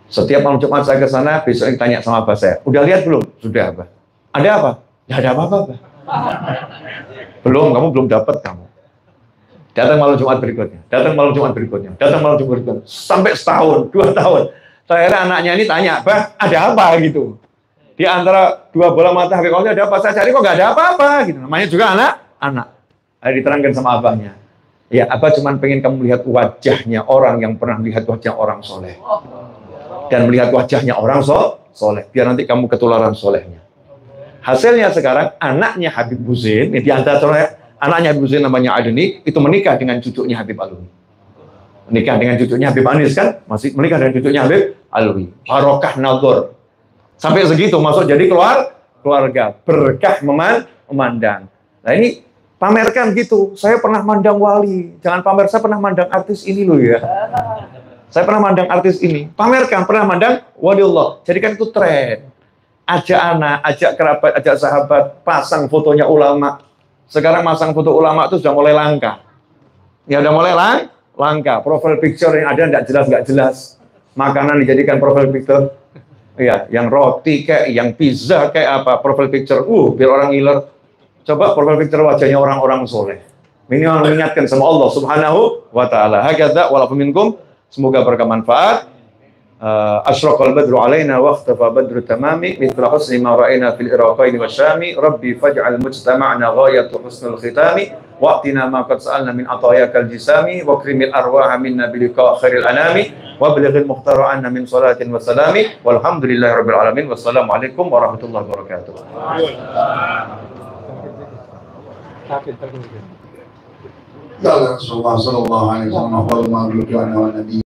Setiap malam Jumat saya ke sana, besok tanya sama abah saya. Udah lihat belum? Sudah, abah. Ada apa? Ya ada apa-apa, abah. Belum, kamu belum dapat kamu. Datang malam Jumat berikutnya. Datang malam Jumat berikutnya. Datang malam Jumat berikutnya. Sampai setahun, 2 tahun. Akhirnya anaknya ini tanya, bah, ada apa gitu? Di antara dua bola mata Habib Alwi ada apa? Saya cari kok nggak ada apa-apa gitu. Namanya juga anak. Ada diterangkan sama abahnya. Ya, abah cuma pengen kamu lihat wajahnya orang yang pernah melihat wajah orang soleh. Dan melihat wajahnya orang soleh. Biar nanti kamu ketularan solehnya. Hasilnya sekarang, anaknya Habib Husin, di antara anaknya Habib Husin namanya Adni, itu menikah dengan cucunya Habib Alwi. Menikah dengan cucunya Habib Anis kan? Masih menikah dengan cucunya Habib Alwi. Barokah nazar. Sampai segitu, masuk jadi keluarga. Berkah memandang. Nah ini, pamerkan gitu. Saya pernah mandang wali. Jangan pamer, saya pernah mandang artis ini loh ya. Saya pernah mandang artis ini. Pamerkan, pernah mandang wali Allah. Jadikan itu tren. Ajak anak, ajak kerabat, ajak sahabat, pasang fotonya ulama. Sekarang pasang foto ulama itu sudah mulai langka. Ya udah mulai langka. Profile picture yang ada nggak jelas. Makanan dijadikan profile picture. Ya, yang roti kayak, yang pizza kayak apa, profile picture. Biar orang ngiler. Coba profile picture wajahnya orang-orang soleh. Minimal mengingatkan sama Allah Subhanahu wa taala. Hakadza walakum minkum. Semoga bermanfaat. Asyraqal badru alaina wa ikhtafa badru tamami mithla husni ma ra'ayna fil iraqain wa syami rabbi faj'al mujtama'na ghayatu husnul khitami waqtina ma qad sa'alna min atayakal jisami wa krimil arwaha minna bi liqa' khairil anami wa balighil muhtara anna min salatin wa salami walhamdulillahi rabbil alamin wassalamu alaikum warahmatullahi wabarakatuh. Ya Rasulullah sallallahu alaihi wasallam wa